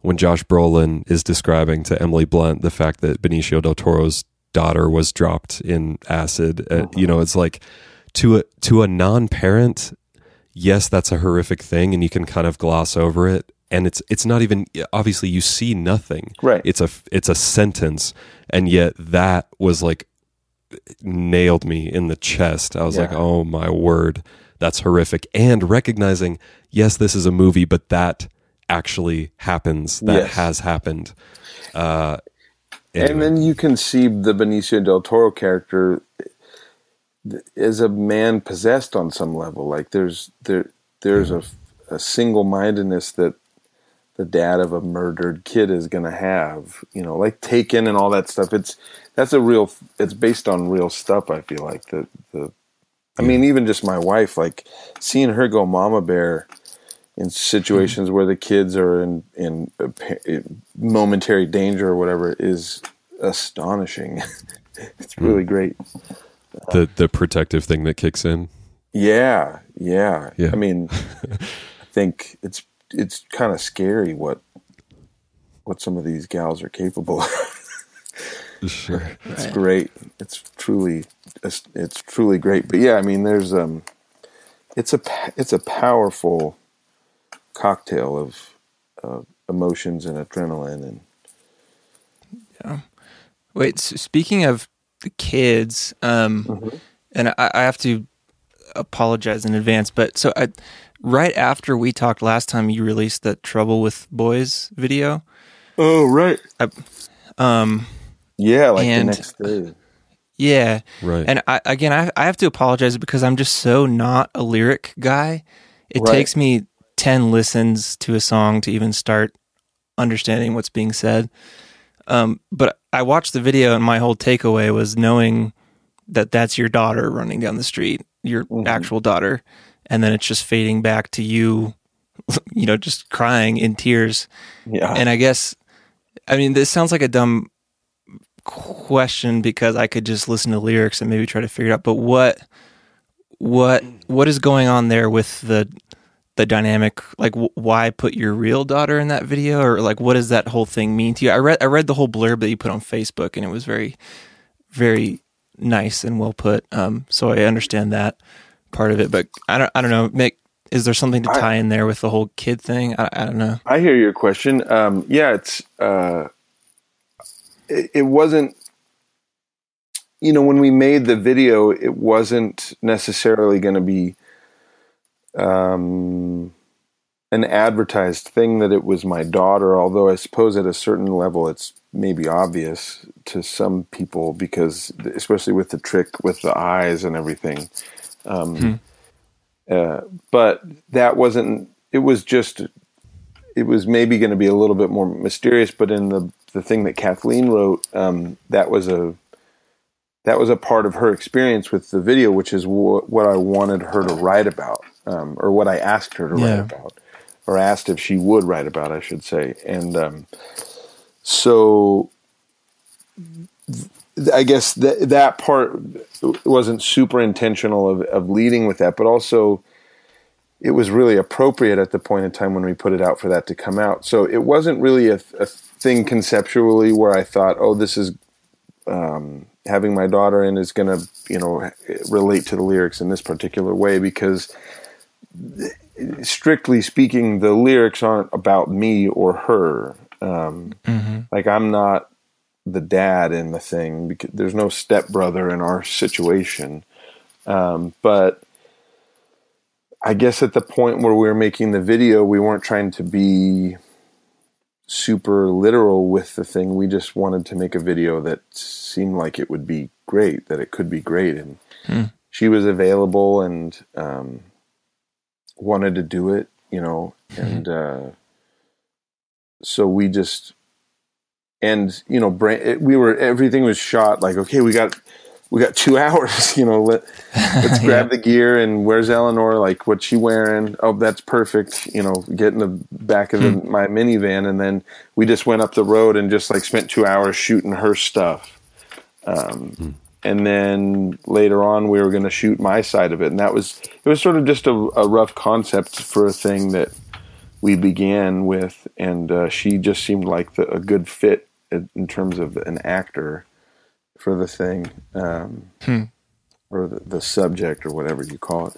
When Josh Brolin is describing to Emily Blunt the fact that Benicio del Toro's daughter was dropped in acid, you know, it's like to a non-parent, yes, that's a horrific thing, and you can kind of gloss over it, and it's not even, obviously you see nothing. Right. It's a sentence, and yet that was like nailed me in the chest. I was like, oh my word, that's horrific. And recognizing, yes, this is a movie, but that actually happens. That has happened. Anyway. And then you can see the Benicio del Toro character as a man possessed on some level. Like there's a single-mindedness that the dad of a murdered kid is going to have, you know, like Taken and all that stuff. It's based on real stuff. I feel like I mean, even just my wife, like seeing her go mama bear in situations where the kids are in momentary danger or whatever is astonishing. It's really great. The protective thing that kicks in. Yeah. I mean, I think it's kind of scary what some of these gals are capable of. Sure. It's great. It's truly great. But yeah, I mean, there's it's a powerful cocktail of emotions and adrenaline and Wait, so speaking of the kids, and I have to apologize in advance, but so right after we talked last time, you released that Trouble with Boys video. Oh, right. The next day. Yeah. Right. And I have to apologize because I'm just so not a lyric guy. It takes me 10 listens to a song to even start understanding what's being said. But I watched the video and my whole takeaway was knowing that that's your daughter running down the street, your actual daughter. And then it's just fading back to you, you know, just crying in tears. Yeah. And I guess, I mean, this sounds like a dumb question because I could just listen to lyrics and maybe try to figure it out. But what is going on there with the the dynamic, like why put your real daughter in that video, or like what does that whole thing mean to you? I read the whole blurb that you put on Facebook, and it was very, very nice and well put. So I understand that part of it, but I don't know. Mick, is there something to tie in there with the whole kid thing? I don't know. I hear your question. Yeah, it wasn't. When we made the video, it wasn't necessarily going to be an advertised thing that it was my daughter, although I suppose at a certain level it's maybe obvious to some people, because especially with the trick with the eyes and everything. But that wasn't, it was maybe going to be a little bit more mysterious, but in the thing that Kathleen wrote, that was a part of her experience with the video, which is what I wanted her to write about, or what I asked her to write about, or asked if she would write about, I should say. And so I guess that part wasn't super intentional of leading with that, but also it was really appropriate at the point in time when we put it out for that to come out. So it wasn't really a thing conceptually where I thought, oh, this is having my daughter in is going to, relate to the lyrics in this particular way, because strictly speaking, the lyrics aren't about me or her. Like, I'm not the dad in the thing, because there's no stepbrother in our situation. But I guess at the point where we were making the video, we weren't trying to be super literal with the thing. We just wanted to make a video that seemed like it would be great, that it could be great. And she was available and wanted to do it, and so we just, and everything was shot like, okay, we got 2 hours, let's grab the gear, and where's Eleanor, like, what's she wearing? Oh, that's perfect. Get in the back of my minivan. And then we just went up the road and just like spent 2 hours shooting her stuff. And then later on we were going to shoot my side of it. And it was sort of just a rough concept for a thing that we began with. And she just seemed like a good fit in terms of an actor for the thing, or the subject, or whatever you call it.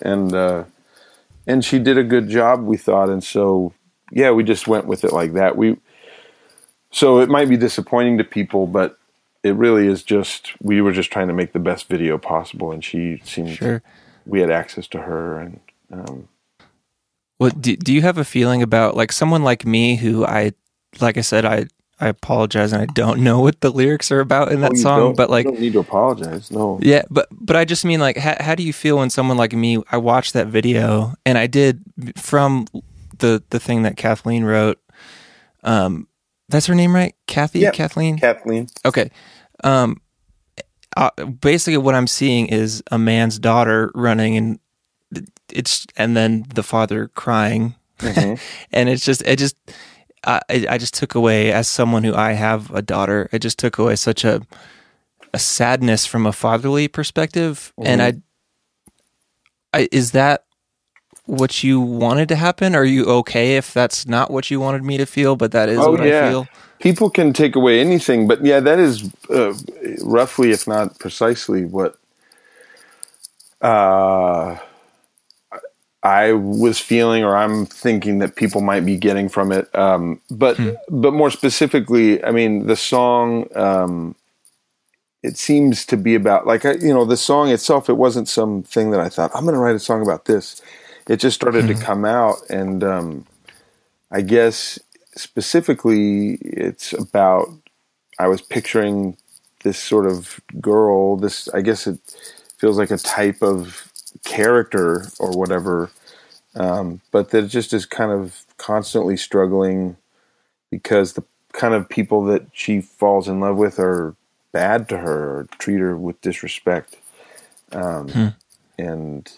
And she did a good job, we thought. And so, yeah, we just went with it like that. So it might be disappointing to people, but it really is just, we were just trying to make the best video possible. And she seemed, we had access to her. And, well, do you have a feeling about, like, someone like me who like I said, I apologize, and I don't know what the lyrics are about in that song, but like, you don't need to apologize. No. Yeah. But I just mean, like, how do you feel when someone like me, I watched that video, and I did, from the thing that Kathleen wrote, that's her name, right? Kathy? Yeah. Kathleen? Kathleen. Okay. Basically what I'm seeing is a man's daughter running, and then the father crying. And I just took away, as someone who, I have a daughter, I just took away such a sadness from a fatherly perspective. And is that what you wanted to happen? Are you okay if that's not what you wanted me to feel, but that is what I feel? People can take away anything, but yeah, that is roughly, if not precisely, what I was feeling, or I'm thinking that people might be getting from it. But more specifically, I mean, the song, it seems to be about, like, the song itself, it wasn't something that I thought, I'm going to write a song about this. It just started to come out. And I guess specifically it's about, I was picturing this sort of girl, I guess it feels like a type of character or whatever, but that just is kind of constantly struggling because the kind of people that she falls in love with are bad to her or treat her with disrespect. And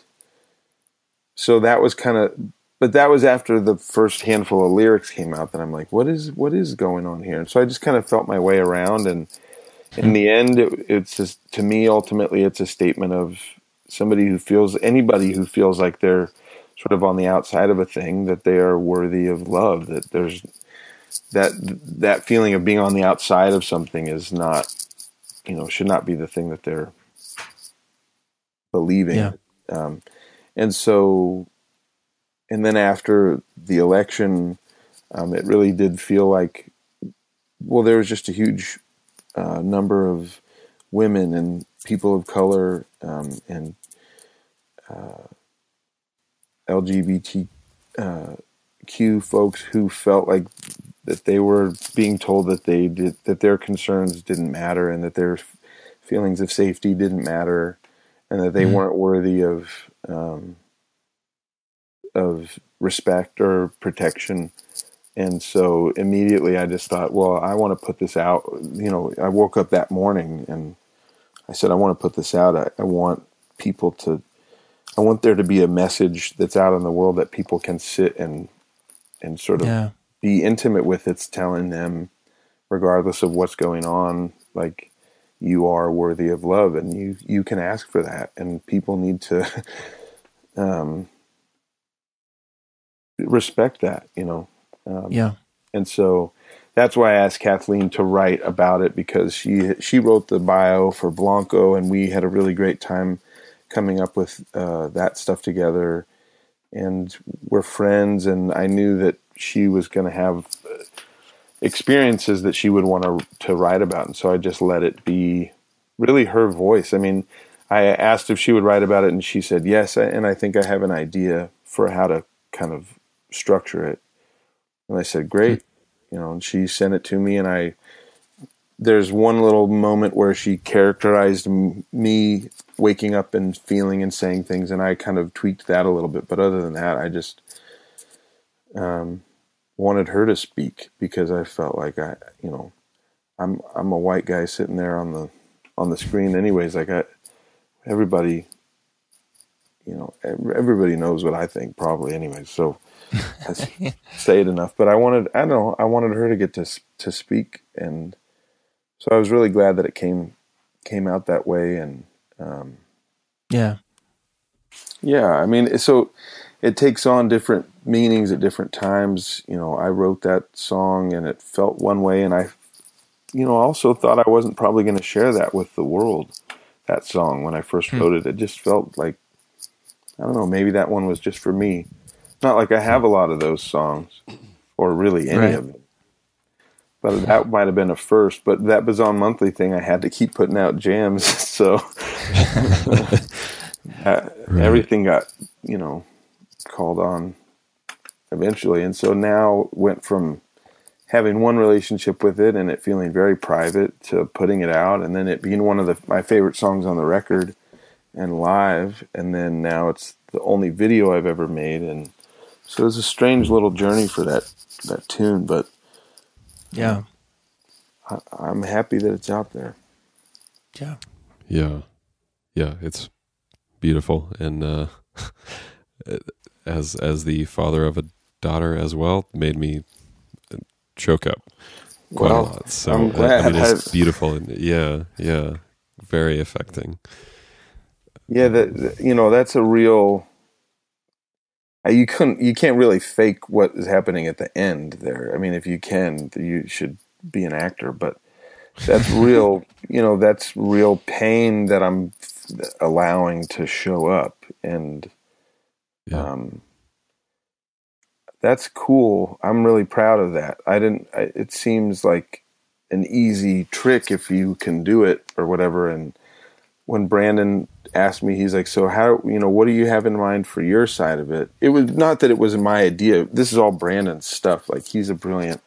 so that was but that was after the first handful of lyrics came out that I'm like, what is going on here? And so I just kind of felt my way around, and in the end, it's just, to me, ultimately, it's a statement of anybody who feels like they're sort of on the outside of a thing, that they are worthy of love, that there's that feeling of being on the outside of something is not, should not be the thing that they're believing. Yeah. And so, and then after the election, it really did feel like, well, there was just a huge number of women and people of color and LGBTQ folks who felt like that they were being told that that their concerns didn't matter, and that their feelings of safety didn't matter, and that they weren't worthy of respect or protection. And so immediately I just thought, well, I want to put this out. I woke up that morning and I said, I want to put this out. I want there to be a message that's out in the world that people can sit and sort of be intimate with. It's telling them, regardless of what's going on, like, you are worthy of love, and you can ask for that, and people need to respect that, And so that's why I asked Kathleen to write about it, because she wrote the bio for Blanco, and we had a really great time coming up with that stuff together. And we're friends, and I knew that she was going to have experiences that she would want to write about. And so I just let it be really her voice. I mean, I asked if she would write about it, and she said yes. And I think I have an idea for how to kind of structure it. And I said, great. And she sent it to me, and there's one little moment where she characterized me waking up and feeling and saying things, and I kind of tweaked that a little bit. But other than that, I just wanted her to speak, because I felt like I'm a white guy sitting there on the screen anyways. Like everybody knows what I think probably anyways. So I say it enough, but I wanted her to get to speak. And so I was really glad that it came out that way. And I mean, so it takes on different meanings at different times. I wrote that song and it felt one way, and I also thought I wasn't probably going to share that with the world, that song, when I first wrote it. It just felt like, I don't know, maybe that one was just for me. Not like I have a lot of those songs, or really any of them. But that might have been a first. But that Bazan Monthly thing, I had to keep putting out jams. So everything got, called on eventually. And so now went from having one relationship with it and it feeling very private to putting it out, and then it being one of my favorite songs on the record and live. And then now it's the only video I've ever made. And so it's a strange little journey for that tune, but I'm happy that it's out there. Yeah, it's beautiful. And as the father of a daughter as well, made me choke up quite a lot. So I'm glad. I mean, it's beautiful, and very affecting. Yeah, that's a real. You can't really fake what is happening at the end there. I mean, if you can, you should be an actor, but that's real. That's real pain that I'm allowing to show up, and that's cool. I'm really proud of that. It seems like an easy trick if you can do it or whatever. And when Brandon asked me, he's like, so how, what do you have in mind for your side of it? It was not that it was my idea. This is all Brandon's stuff. Like, he's a brilliant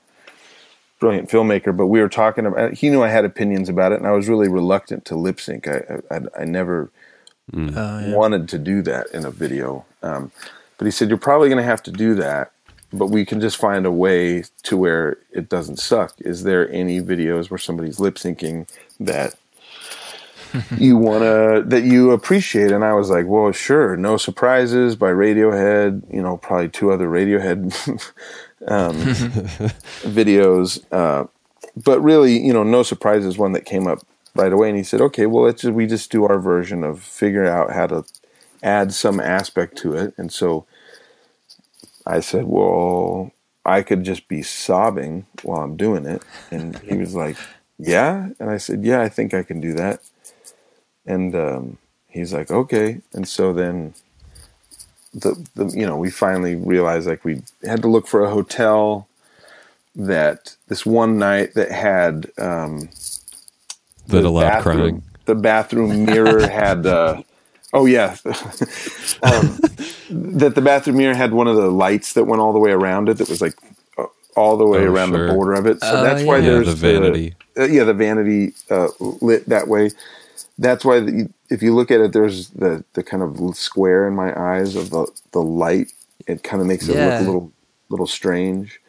filmmaker, but we were talking about, he knew I had opinions about it, and I was really reluctant to lip sync. I never wanted to do that in a video. But he said, you're probably going to have to do that, but we can just find a way to where it doesn't suck. Is there any videos where somebody's lip syncing that that you appreciate? And I was like, well, sure. No Surprises by Radiohead, probably two other Radiohead videos. But really, No Surprises, one that came up right away. And he said, okay, well, we just do our version of figuring out how to add some aspect to it. And so I said, well, I could just be sobbing while I'm doing it. And he was like, yeah? And I said, yeah, I think I can do that. And he's like, okay. And so then we finally realized like we had to look for a hotel that this one night that had that allowed crying. The bathroom mirror had that the bathroom mirror had one of the lights that went all the way around it, that was like all the way around the border of it. So that's why there's the vanity. The vanity lit that way. That's why if you look at it, there's the kind of square in my eyes of the light. It kind of makes it look a little strange.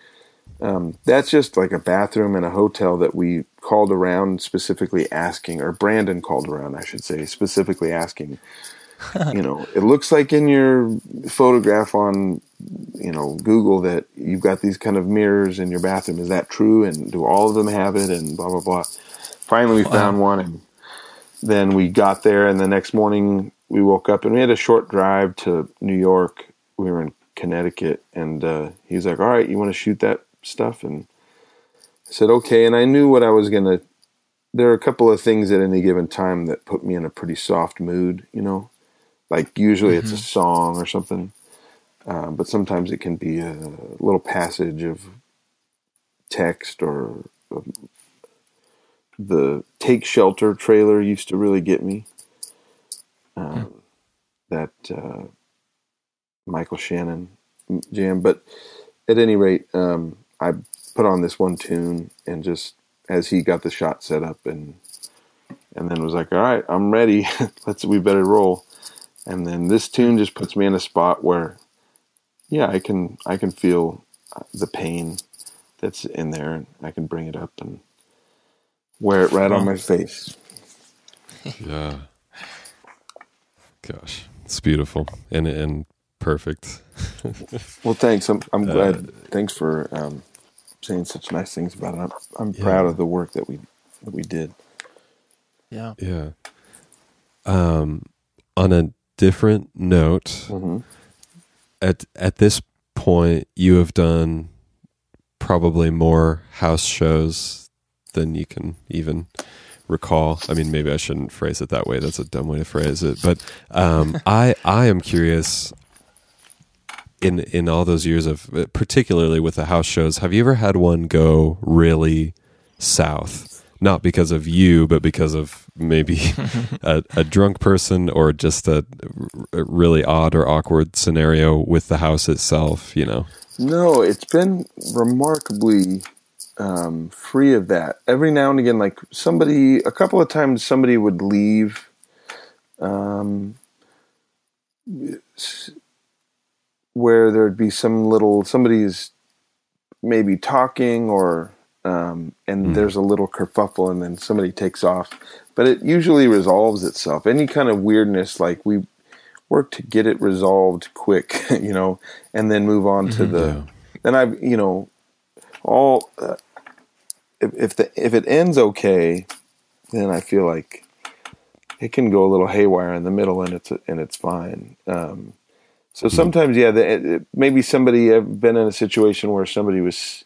That's just like a bathroom in a hotel that we called around specifically asking, or Brandon called around, I should say, specifically asking, it looks like in your photograph on, Google that you've got these kind of mirrors in your bathroom. Is that true? And do all of them have it? And blah, blah, blah. Finally, we found one, and then we got there, and the next morning we woke up and we had a short drive to New York. We were in Connecticut, and he's like, all right, you want to shoot that stuff? And I said, okay. And I knew what I was going to, there are a couple of things at any given time that put me in a pretty soft mood, like usually it's a song or something. But sometimes it can be a little passage of text, or the Take Shelter trailer used to really get me. That Michael Shannon jam. But at any rate, I put on this one tune, and just as he got the shot set up, and then was like, all right, I'm ready. We better roll. And then this tune just puts me in a spot where, I can feel the pain that's in there, and I can bring it up and wear it right on my face. Yeah. Gosh, it's beautiful and perfect. Well, thanks. I'm glad. Thanks for saying such nice things about it. I'm proud of the work that we did. Yeah. Yeah. On a different note, at this point, you have done probably more house shows than you can even recall. I mean, maybe I shouldn't phrase it that way. That's a dumb way to phrase it. But I am curious, in all those years of, particularly with the house shows, have you ever had one go really south? Not because of you, but because of maybe a drunk person, or just a really odd or awkward scenario with the house itself, No, it's been remarkably free of that. Every now and again, like a couple of times somebody would leave where there'd be somebody's maybe talking, or and there's a little kerfuffle, and then somebody takes off. But it usually resolves itself. Any kind of weirdness, like we work to get it resolved quick, and then move on to the. Then if it ends okay, then I feel like it can go a little haywire in the middle, and it's fine. So sometimes, maybe somebody, I've been in a situation where somebody was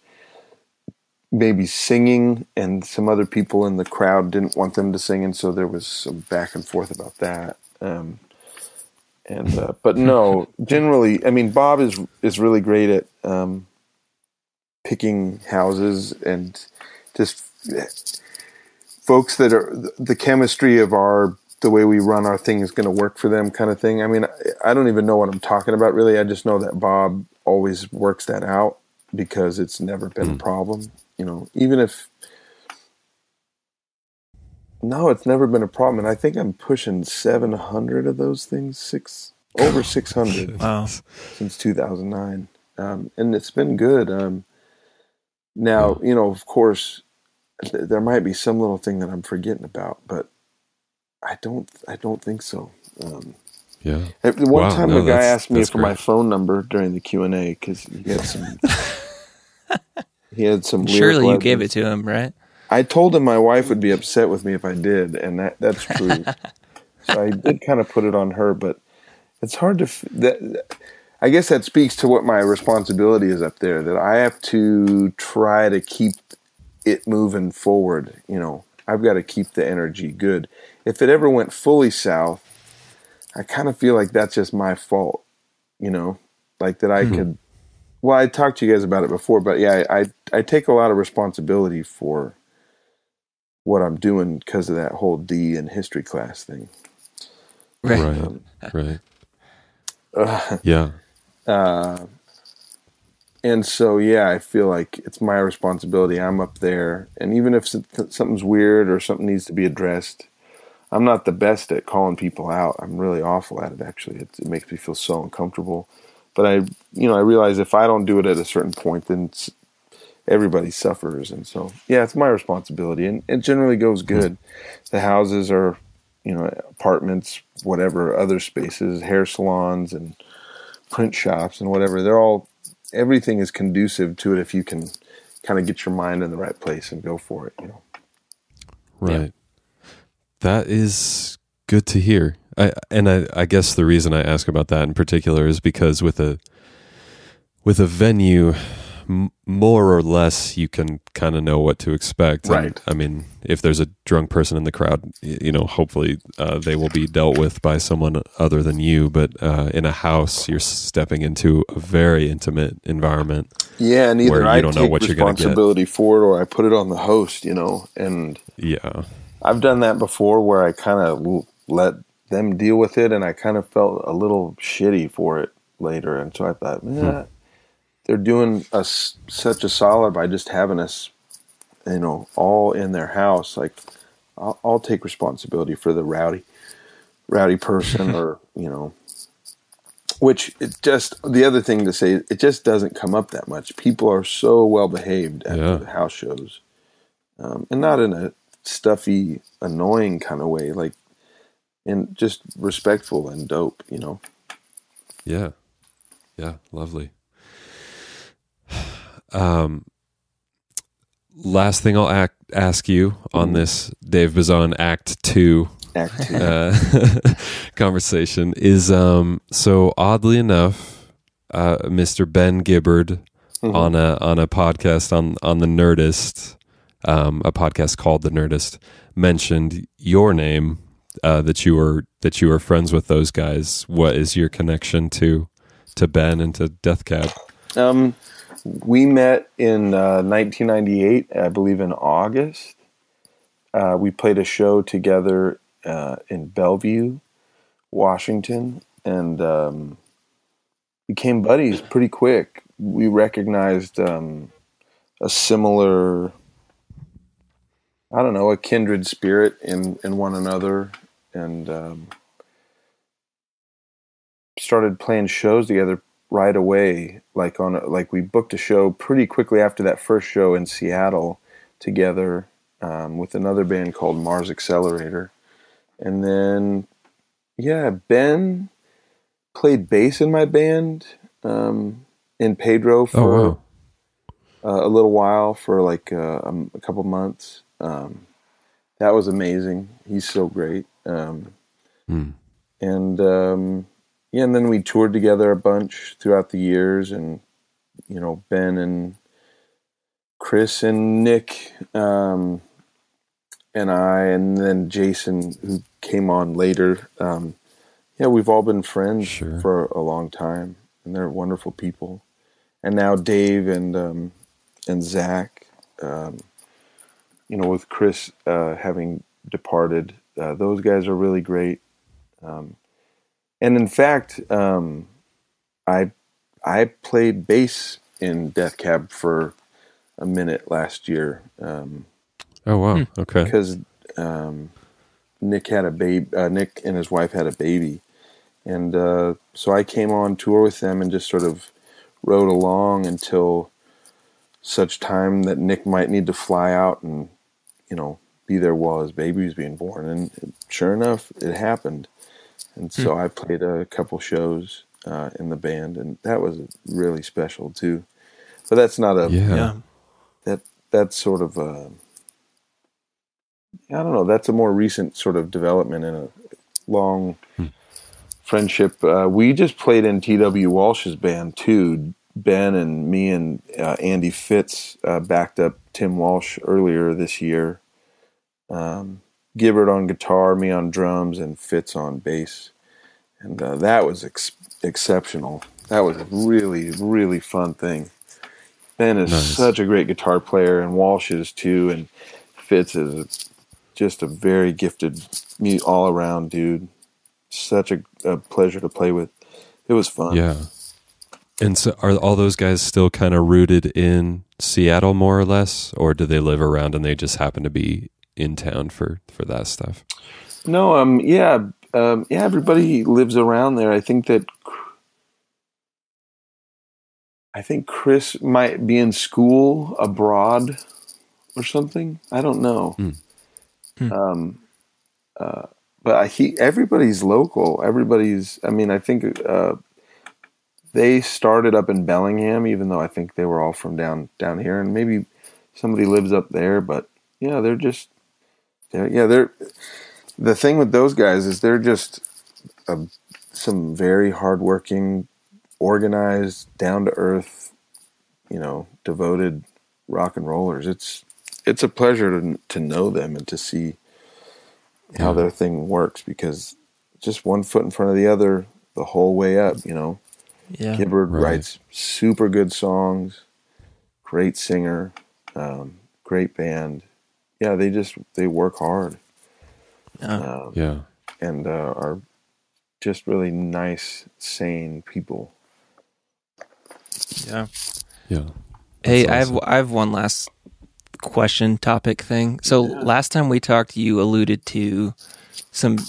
maybe singing, and some other people in the crowd didn't want them to sing, and so there was some back and forth about that. But no, generally, I mean, Bob is really great at picking houses, and just folks that are the chemistry of the way we run our thing is going to work for them, kind of thing. I mean, I don't even know what I'm talking about, really. I just know that Bob always works that out, because it's never been a problem. Even if, no, it's never been a problem. And I think I'm pushing 700 of those things, over 600 wow, since 2009. And it's been good. Now, of course, there might be some little thing that I'm forgetting about, but I don't think so. One time a guy asked me for my phone number during the Q&A, because he had some... He had some. Surely you gave it to him, right? I told him my wife would be upset with me if I did, and that's true. So I did kind of put it on her, but it's hard to. I guess that speaks to what my responsibility is up there, that I have to try to keep it moving forward. I've got to keep the energy good. If it ever went fully south, I kind of feel like that's just my fault, like that I could, well, I talked to you guys about it before, but yeah, I take a lot of responsibility for what I'm doing because of that whole D in history class thing. Right. Yeah. And so, yeah, I feel like it's my responsibility. I'm up there. And even if something's weird or something needs to be addressed, I'm not the best at calling people out. I'm really awful at it, actually. It makes me feel so uncomfortable. But I realize if I don't do it at a certain point, then everybody suffers. And so, yeah, it's my responsibility. And it generally goes good. The houses are, apartments, whatever, other spaces, hair salons and print shops and whatever. Everything is conducive to it if you can kind of get your mind in the right place and go for it, Right. Yeah. That is good to hear. I guess the reason I ask about that in particular is because with a venue, more or less you can kind of know what to expect. Right. And, I mean, if there's a drunk person in the crowd, hopefully they will be dealt with by someone other than you. But in a house, you're stepping into a very intimate environment. Yeah, and either you I don't know take what you're gonna get. responsibility for it or I put it on the host, and Yeah. I've done that before where I kind of let them deal with it, and I kind of felt a little shitty for it later. And so I thought, they're doing us such a solid by just having us, all in their house. Like, I'll take responsibility for the rowdy person, or which the other thing to say, it just doesn't come up that much. People are so well behaved at the house shows, and not in a stuffy, annoying kind of way, like, and just respectful and dope, Yeah. Lovely. Last thing I'll ask you on this Dave Bazan Act 2 conversation is, so oddly enough, Mr. Ben Gibbard on a podcast on the Nerdist, a podcast called The Nerdist, mentioned your name, that you were friends with those guys. What is your connection to Ben and to Death Cab? We met in 1998, I believe in August. We played a show together in Bellevue, Washington, and became buddies pretty quick. We recognized a similar, a kindred spirit in one another, and started playing shows together right away. Like we booked a show pretty quickly after that first show in Seattle together with another band called Mars Accelerator. And then, Ben played bass in my band in Pedro for a little while, for like a couple months. That was amazing. He's so great. And then we toured together a bunch throughout the years, and Ben and Chris and Nick and I, and then Jason, who came on later. We've all been friends for a long time, and they're wonderful people. And now Dave and Zach, with Chris having departed, those guys are really great. And in fact, I played bass in Death Cab for a minute last year. Oh wow! Okay. Because Nick had a baby. Nick and his wife had a baby, and so I came on tour with them and just sort of rode along until such time that Nick might need to fly out and be there while his baby was being born. And sure enough, it happened. And so I played a couple shows in the band, and that was really special too. But that's not that's sort of that's a more recent sort of development in a long friendship. We just played in T.W. Walsh's band too. Ben and me and Andy Fitz backed up Tim Walsh earlier this year. Gibbard on guitar, me on drums, and Fitz on bass. And that was exceptional. That was a really, really fun thing. Ben is such a great guitar player, and Walsh is too, and Fitz is just a very gifted all-around dude. Such a pleasure to play with. It was fun. Yeah. And so are all those guys still kind of rooted in Seattle more or less, or do they live around and they just happen to be in town for that stuff? No, everybody lives around there. I think Chris might be in school abroad or something. I don't know. But everybody's local. I think they started up in Bellingham, even though I think they were all from down here, and maybe somebody lives up there. But yeah, they're the thing with those guys is they're just some very hardworking, organized, down to earth, devoted rock and rollers. It's a pleasure to know them and to see how their thing works, because just one foot in front of the other the whole way up, Yeah. Gibbard writes super good songs, great singer, great band. Yeah, they work hard. And are just really nice, sane people. Yeah. Yeah. Hey, awesome. I have one last question topic thing. So last time we talked, you alluded to some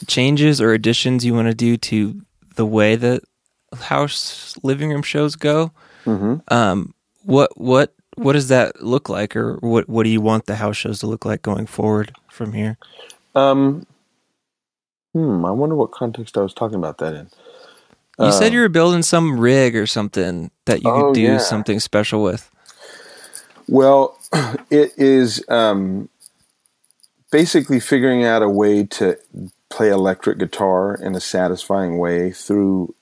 changes or additions you want to do to the way that house living room shows go. Mm-hmm. What does that look like, or what do you want the house shows to look like going forward from here? I wonder what context I was talking about that in. You said you were building some rig or something that you could do something special with. Well, it is basically figuring out a way to play electric guitar in a satisfying way through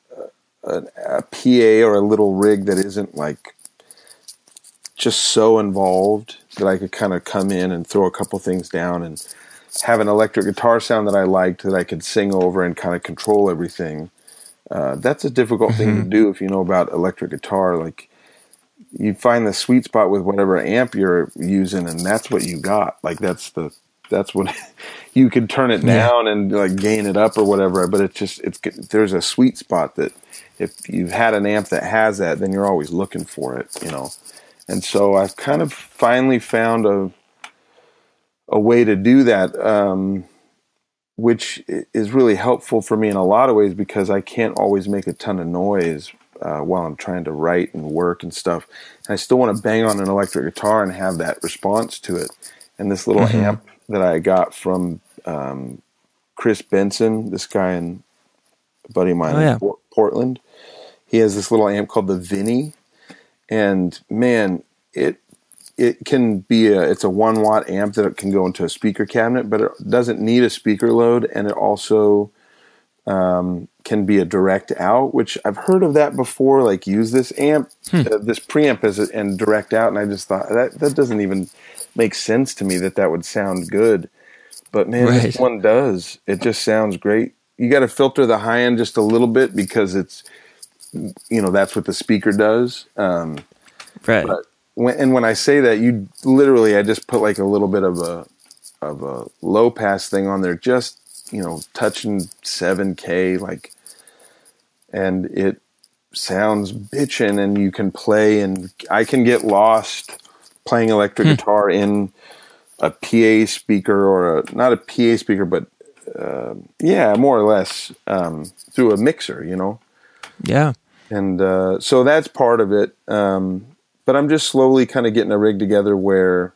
a PA or a little rig that isn't like just so involved that I could kind of come in and throw a couple things down and have an electric guitar sound that I liked that I could sing over and kind of control everything. That's a difficult thing to do if you know about electric guitar. Like, you find the sweet spot with whatever amp you're using, and that's what you got. Like, that's what you can turn it down and like gain it up or whatever. But there's a sweet spot that if you've had an amp that has that, then you're always looking for it, And so I've kind of finally found a way to do that, which is really helpful for me in a lot of ways, because I can't always make a ton of noise while I'm trying to write and work and stuff. And I still want to bang on an electric guitar and have that response to it. And this little amp that I got from Chris Benson, this guy and a buddy of mine in Portland, he has this little amp called the Vinny. And man, it can be it's a 1 watt amp that can go into a speaker cabinet, but it doesn't need a speaker load, and it also can be a direct out, which I've heard of that before. Like, use this amp, this preamp and direct out, and I just thought that doesn't even make sense to me that would sound good. But man, this one does. It just sounds great. You got to filter the high end just a little bit because it's, that's what the speaker does. Right. But when I say that, I just put like a little bit of a low pass thing on there, just, touching 7K, like, and it sounds bitchin', and you can play, and I can get lost playing electric guitar in a PA speaker, or not a PA speaker, but more or less through a mixer, Yeah. And so that's part of it. But I'm just slowly kind of getting a rig together where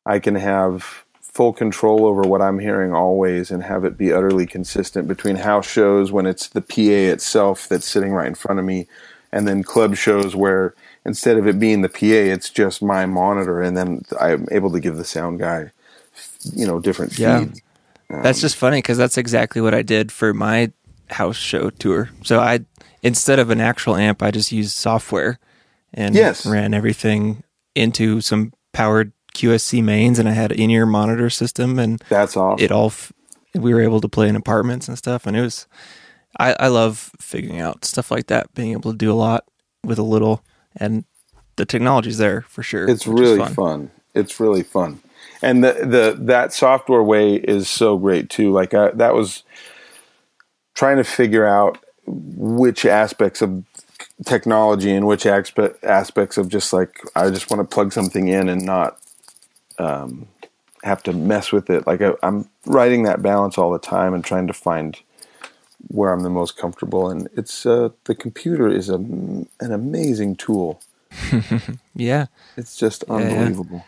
I can have full control over what I'm hearing always, and have it be utterly consistent between house shows when it's the PA itself that's sitting right in front of me, and then club shows where instead of it being the PA, it's just my monitor, and then I'm able to give the sound guy, different feeds. That's just funny, because that's exactly what I did for my house show tour. So instead of an actual amp, I just used software and ran everything into some powered QSC mains, and I had an in-ear monitor system, and that's awesome. We were able to play in apartments and stuff, and it was. I love figuring out stuff like that, being able to do a lot with a little, and the technology's there for sure. It's really fun. It's really fun, and that software way is so great too. Like that was trying to figure out which aspects of technology and which aspects of just like I just want to plug something in and not have to mess with it. Like I'm writing that balance all the time and trying to find where I'm the most comfortable. And it's the computer is an amazing tool. Yeah, it's just unbelievable.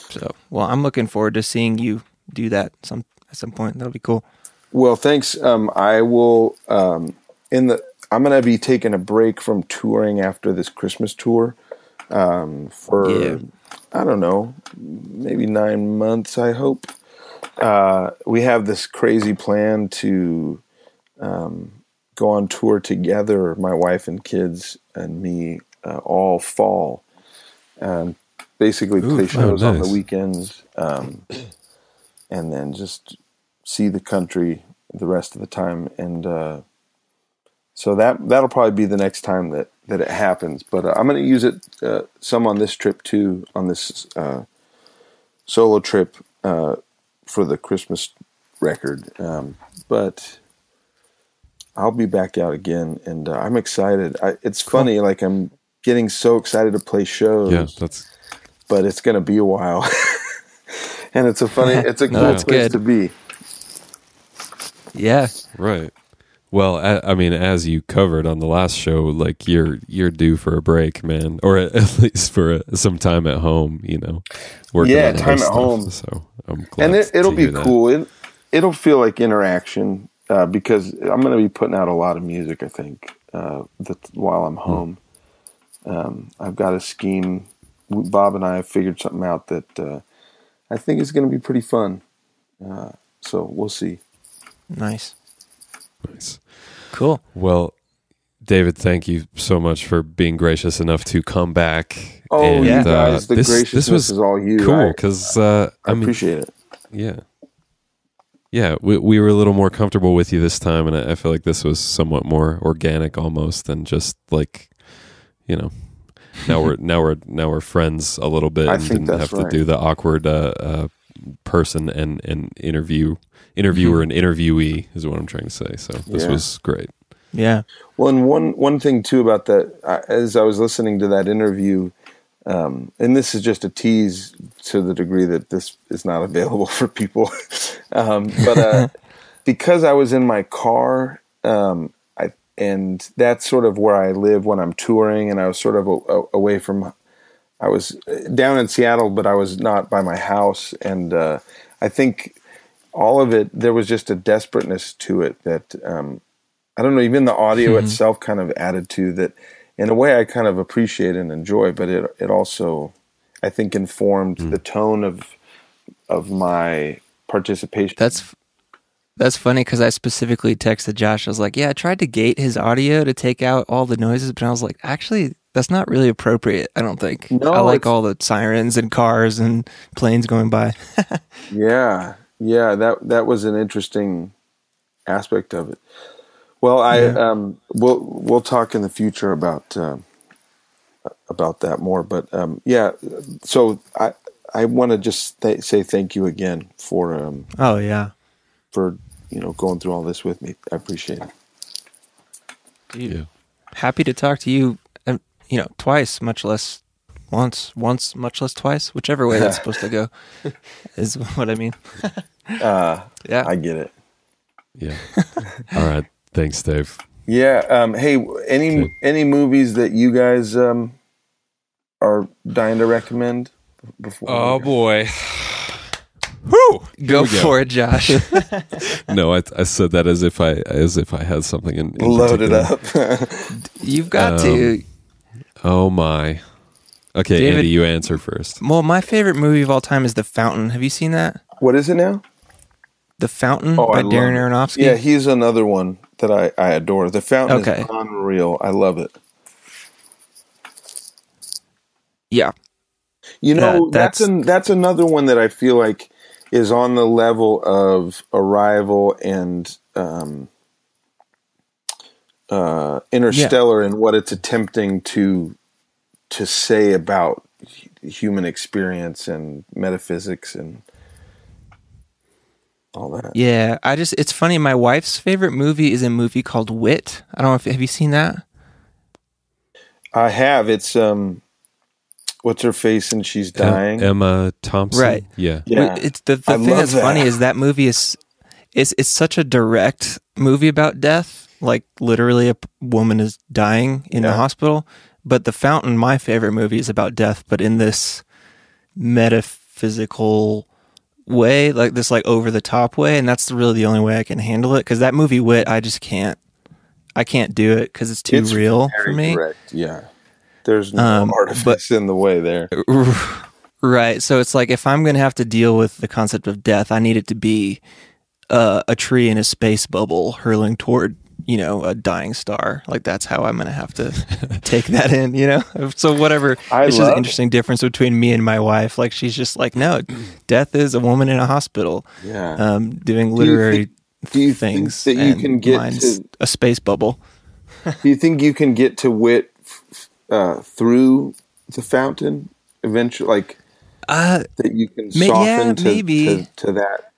So, well, I'm looking forward to seeing you do that at some point. That'll be cool. Well, thanks. I will. I'm going to be taking a break from touring after this Christmas tour for I don't know, maybe 9 months. I hope. We have this crazy plan to go on tour together, my wife and kids and me, all fall, and basically play shows on the weekends, and then just see the country the rest of the time. And so that'll probably be the next time that it happens. But I'm going to use it some on this trip too, on this solo trip for the Christmas record. But I'll be back out again, and I'm excited. It's funny, like I'm getting so excited to play shows. Yeah, but it's going to be a while. And it's a cool place to be. Yeah. Right. Well, I mean, as you covered on the last show, like you're due for a break, man, or at least for some time at home, working on time at stuff, home. So I'm glad. And it'll be cool. It'll feel like interaction because I'm going to be putting out a lot of music, I think, while I'm home. I've got a scheme. Bob and I have figured something out that I think is going to be pretty fun. So we'll see. Nice. Cool. Well, David, thank you so much for being gracious enough to come back. Oh, and, you guys, the graciousness is all you. Cool, because I appreciate it. Yeah. Yeah, we were a little more comfortable with you this time, and I feel like this was somewhat more organic almost than just like, now we're friends a little bit and didn't have to do the awkward person and interviewer and interviewee is what I'm trying to say. So this was great. Yeah. Well, and one thing too about that, as I was listening to that interview, and this is just a tease to the degree that this is not available for people, but because I was in my car, and that's sort of where I live when I'm touring, and I was sort of away from. I was down in Seattle, but I was not by my house, and I think all of it, there was just a desperateness to it that, I don't know, even the audio itself kind of added to that. In a way I kind of appreciate and enjoy, but it also, I think, informed the tone of my participation. That's funny because I specifically texted Josh. I was like, I tried to gate his audio to take out all the noises, but I was like, actually, that's not really appropriate, I don't think. No, I like all the sirens and cars and planes going by. Yeah, that was an interesting aspect of it. Well, we'll talk in the future about that more. But so I want to just say thank you again for for going through all this with me. I appreciate it. Dude, happy to talk to you. Twice, much less once, much less twice, whichever way that's supposed to go is what I mean. I get it. Yeah. All right. Thanks, Dave. Yeah. Hey, any movies that you guys are dying to recommend before? Oh boy. Whew. Go for it, Josh. No, I said that as if I had something in load it up. You've got to. Oh my. Okay, David, Andy, you answer first. Well, my favorite movie of all time is The Fountain. Have you seen that? What is it now? The Fountain Oh, by I love Darren it. Aronofsky? Yeah, he's another one that I adore. The Fountain Okay. is unreal. I love it. Yeah. You know, That's that's another one that I feel like is on the level of Arrival and Interstellar, and what it's attempting to say about human experience and metaphysics and all that. yeah. It's funny. My wife's favorite movie is a movie called Wit. I don't know if have you seen that? I have. It's what's her face and she's dying. Emma Thompson. Right. Yeah. Yeah. It's the I thing love that's that. funny is that movie is it's such a direct movie about death. Like literally, a woman is dying in a hospital. But The Fountain, my favorite movie, is about death, but in this metaphysical way, like this, like over the top way, and that's really the only way I can handle it. Because that movie Wit, I just can't. I can't do it because it's too real for very me. direct, yeah. There's no artifice in the way there. Right. So it's like if I'm going to have to deal with the concept of death, I need it to be a tree in a space bubble hurling toward, a dying star. Like that's how I'm going to have to take that in, So whatever. It's just an interesting difference between me and my wife. Like she's just like, no, death is a woman in a hospital. Yeah. Doing literary do you things. think that you and can get mine's to a space bubble? Do you think you can get to Wit through The Fountain eventually? Like that you can soften to that?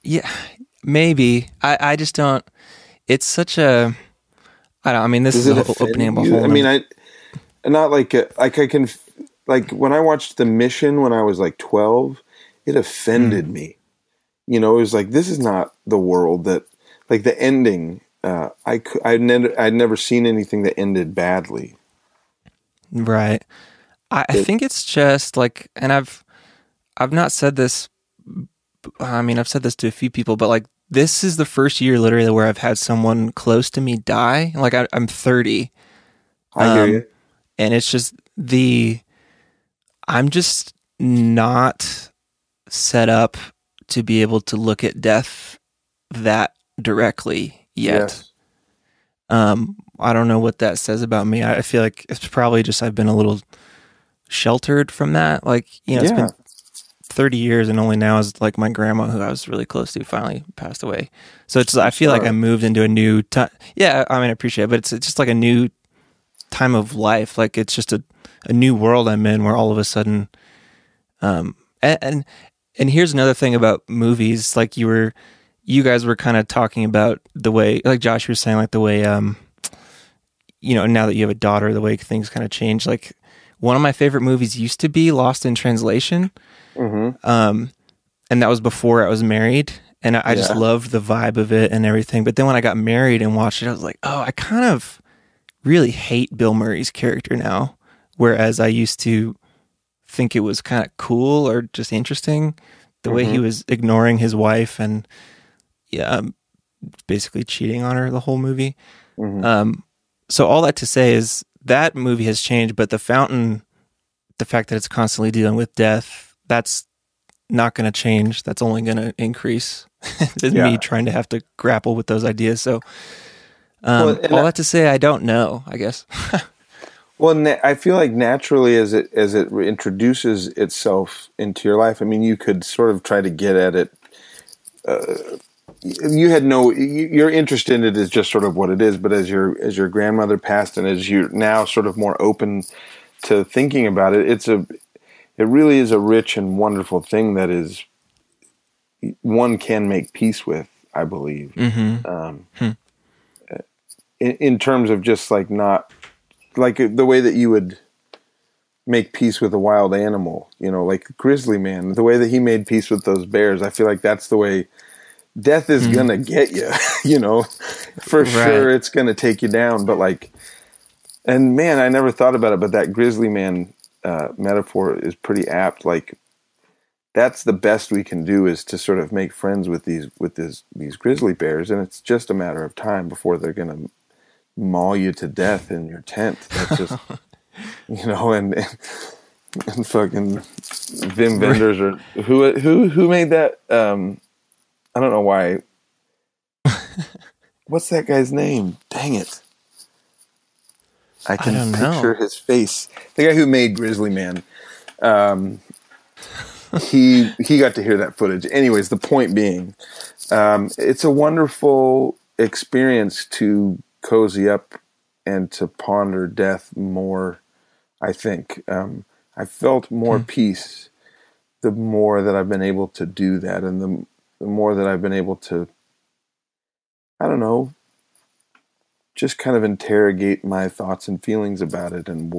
Yeah, maybe. I just don't. It's such a. I don't. I mean, this is opening up a whole. I mean, not like I can like when I watched The Mission when I was like 12, it offended me. It was like this is not the world that like the ending. I'd never seen anything that ended badly. Right. I think it's just like, and I've not said this. I mean, I've said this to a few people, but like this is the first year literally where I've had someone close to me die. Like I'm 30. I hear you. And it's just I'm just not set up to be able to look at death that directly yet. Yes. I don't know what that says about me. I feel like it's probably just I've been a little sheltered from that. Like, it's been 30 years and only now is like my grandma, who I was really close to, finally passed away. So it's I feel like I moved into a new time. Yeah, I mean, I appreciate it, but it's just like a new time of life. Like it's just a new world I'm in where all of a sudden, and here's another thing about movies. Like you guys were kind of talking about the way, like Josh was saying, like the way, now that you have a daughter, the way things kind of change. Like one of my favorite movies used to be Lost in Translation. And that was before I was married. And I just loved the vibe of it and everything. But then when I got married and watched it, I was like, oh, I kind of really hate Bill Murray's character now. Whereas I used to think it was kind of cool or just interesting the way he was ignoring his wife and basically cheating on her the whole movie. So all that to say is that movie has changed, but The Fountain, the fact that it's constantly dealing with death, that's not going to change. That's only going to increase. It's me trying to have to grapple with those ideas. So all that to say, I don't know, I guess. Well, I feel like naturally as it introduces itself into your life, I mean, you could sort of try to get at it. Your interest in it is just sort of what it is. But as your grandmother passed, and as you're now sort of more open to thinking about it, it really is a rich and wonderful thing that is one can make peace with, I believe. In terms of just like not like the way that you would make peace with a wild animal, like a grizzly man, the way that he made peace with those bears. I feel like that's the way death is gonna get you, for sure. It's gonna take you down. But like, and man, I never thought about it, but that grizzly man metaphor is pretty apt. Like, that's the best we can do, is to sort of make friends with these grizzly bears, and it's just a matter of time before they're gonna maul you to death in your tent. That's just, and And fucking Vim Vendors or who made that? I don't know why. What's that guy's name? Dang it! I can picture his face. The guy who made Grizzly Man. He got to hear that footage. Anyways, the point being, it's a wonderful experience to cozy up and to ponder death more. I think I felt more peace the more that I've been able to do that, and the more that I've been able to, I don't know, just kind of interrogate my thoughts and feelings about it, and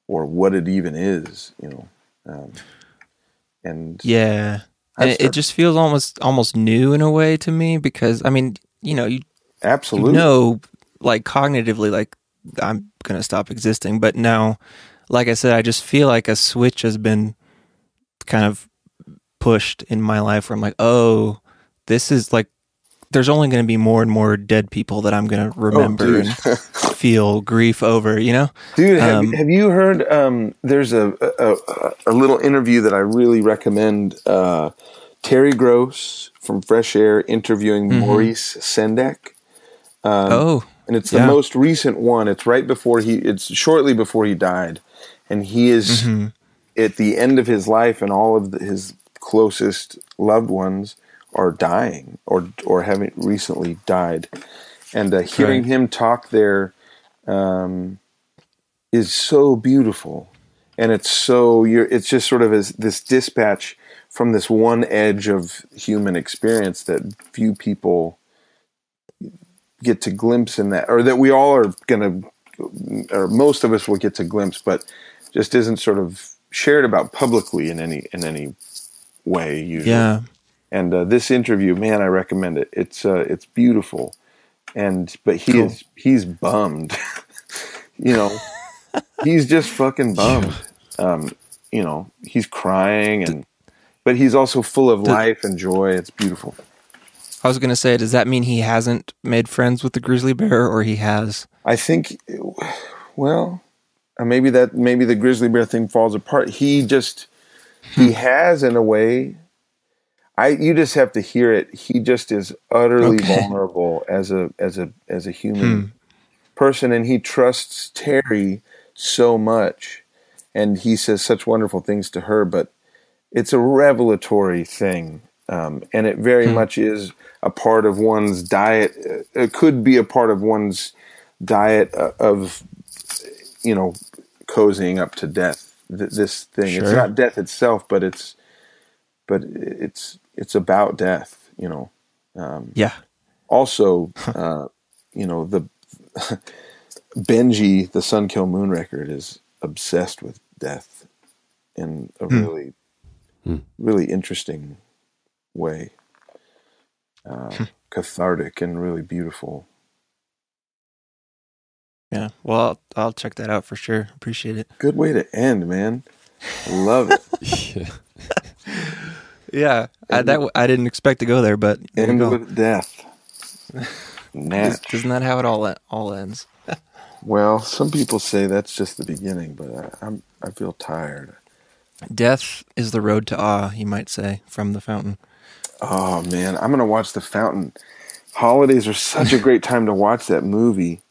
or what it even is, and yeah, and it just feels almost new in a way to me, because I mean, you absolutely like cognitively, like I'm gonna stop existing, but now, like I said, I just feel like a switch has been kind of pushed in my life where I'm like, oh, this is like, there's only going to be more and more dead people that I'm going to remember and feel grief over, Dude, have you heard, there's a little interview that I really recommend, Terry Gross from Fresh Air interviewing Maurice Sendak. And it's the most recent one. It's it's shortly before he died. And he is at the end of his life, and all of his closest loved ones are dying or having recently died. And hearing him talk there is so beautiful. And it's just sort of this dispatch from this one edge of human experience that few people get to glimpse in that, or that we all are going to, or most of us will get to glimpse, but just isn't sort of shared about publicly in any way usually. Yeah. And this interview, man, I recommend it. It's beautiful, but he's bummed. He's just fucking bummed. He's crying, but he's also full of life and joy. It's beautiful. I was going to say, does that mean he hasn't made friends with the grizzly bear, or he has? I think, well, maybe the grizzly bear thing falls apart. He has, in a way. You just have to hear it. He just is utterly vulnerable as a human person, and he trusts Terry so much, and he says such wonderful things to her. But it's a revelatory thing, and it very much is a part of one's diet. It could be a part of one's diet of, cozying up to death. This thing. Sure. It's not death itself, but it's about death, Yeah. Also, the Benji, the Sun Kill Moon record, is obsessed with death in a really, really interesting way. Cathartic and really beautiful. Yeah. Well, I'll check that out for sure. Appreciate it. Good way to end, man. Love it. Yeah. I didn't expect to go there, but end with death. Isn't that how it all ends? Well, some people say that's just the beginning, but I feel tired. Death is the road to awe, you might say, from The Fountain. Oh man, I'm gonna watch The Fountain. Holidays are such a great time to watch that movie.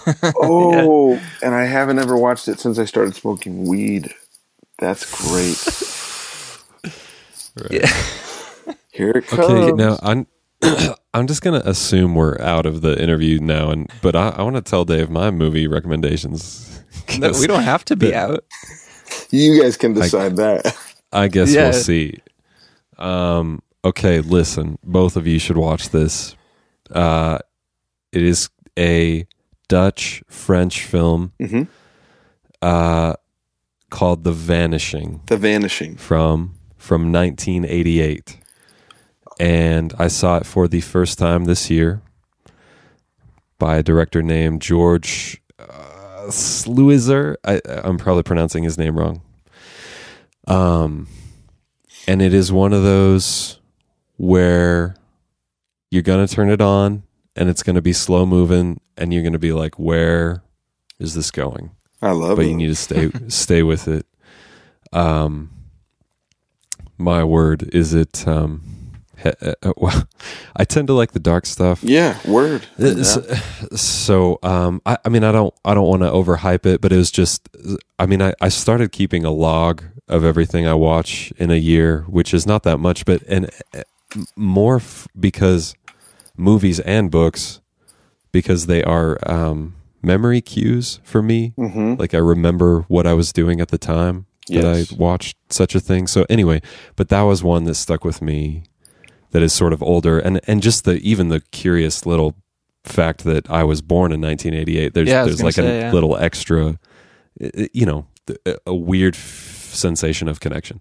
Yeah. And I haven't ever watched it since I started smoking weed. That's great. Right. Yeah. Here it comes. Okay, now I'm just gonna assume we're out of the interview now, but I want to tell Dave my movie recommendations. No, we don't have to be out. You guys can decide that. I guess we'll see. Okay, listen, both of you should watch this. It is a Dutch-French film called The Vanishing. The Vanishing. From 1988. And I saw it for the first time this year by a director named George Sluizer. I'm probably pronouncing his name wrong. And it is one of those where you're going to turn it on and it's going to be slow moving and you're going to be like, where is this going? I love it. But you need to stay with it. My word, is it? Well, I tend to like the dark stuff. Yeah, word. So, I mean, I don't want to overhype it, but it was just, I mean, I started keeping a log of everything I watch in a year, which is not that much, but more because movies and books, because they are memory cues for me. Mm-hmm. Like I remember what I was doing at the time that I watched such a thing. So anyway, but that was one that stuck with me. That is sort of older, and just even the curious little fact that I was born in 1988. There's like a little extra, a weird sensation of connection.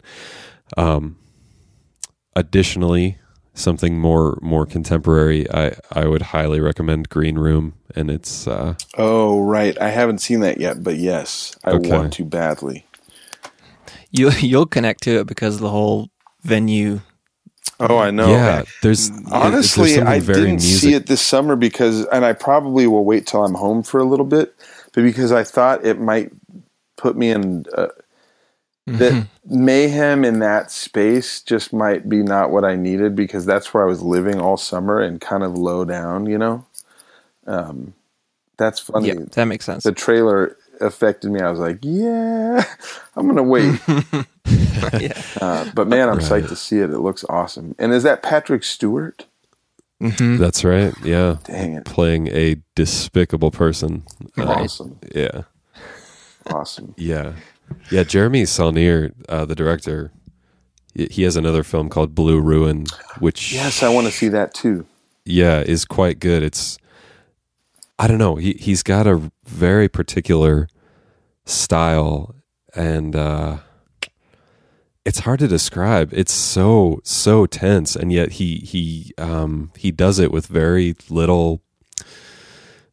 Additionally, something more contemporary, I would highly recommend Green Room, and it's oh right, I haven't seen that yet, but yes, I want to badly. You'll connect to it because of the whole venue. Oh, I know. Yeah, honestly, I didn't see it this summer and I probably will wait till I'm home for a little bit, but because I thought it might put me in that mayhem in that space just might be not what I needed, because that's where I was living all summer and kind of low down, That's funny. Yeah, that makes sense. The trailer affected me. I was like, yeah, I'm going to wait. But man, I'm psyched to see it. It looks awesome. And is that Patrick Stewart? Mm-hmm. That's right. Yeah. Dang it. Playing a despicable person. Awesome. Yeah. Awesome. Yeah. Yeah. Jeremy Saulnier, the director, he has another film called Blue Ruin, which... Yes, I want to see that too. Yeah, is quite good. It's... I don't know. He's got a very particular style, and it's hard to describe. It's so tense, and yet he does it with very little.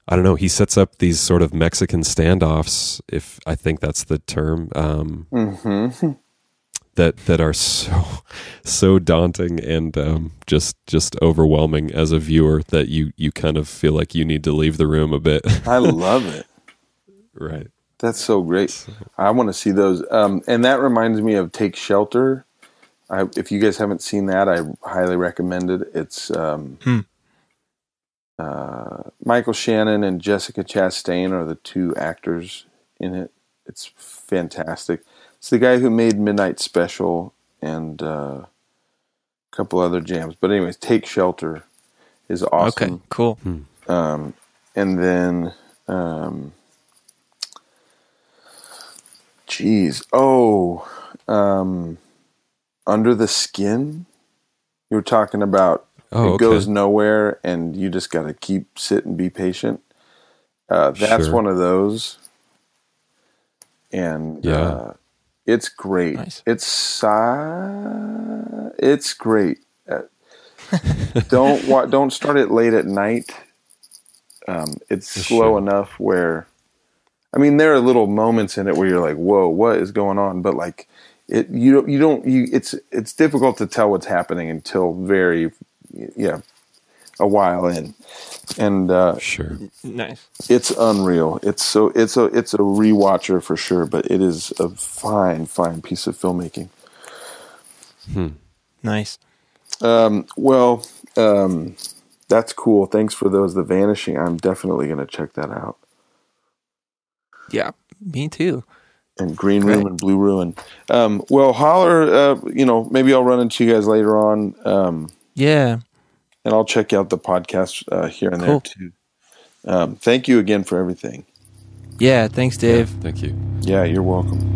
I don't know. He sets up these sort of Mexican standoffs, if I think that's the term. That are so daunting and just overwhelming as a viewer that you kind of feel like you need to leave the room a bit. I love it. Right. That's so great. I want to see those. And that reminds me of Take Shelter. If you guys haven't seen that, I highly recommend it. It's Michael Shannon and Jessica Chastain are the two actors in it. It's fantastic. It's the guy who made Midnight Special and a couple other jams. But anyways, Take Shelter is awesome. Okay, cool. And then, Under the Skin. You were talking about goes nowhere and you just got to sit and be patient. That's one of those. And it's great. Nice. It's great. Don't start it late at night. It's slow enough where, I mean, there are little moments in it where you're like, "Whoa, what is going on?" But like, it's difficult to tell what's happening until a while in. And nice. It's unreal. It's a rewatcher for sure, but it is a fine piece of filmmaking. Nice. That's cool. Thanks for those. The Vanishing. I'm definitely going to check that out. Yeah, me too. And Green Room and Blue Ruin. Holler. Maybe I'll run into you guys later on. Yeah. And I'll check out the podcast here and there too. Thank you again for everything. Yeah, thanks, Dave. Yeah, thank you. Yeah, you're welcome.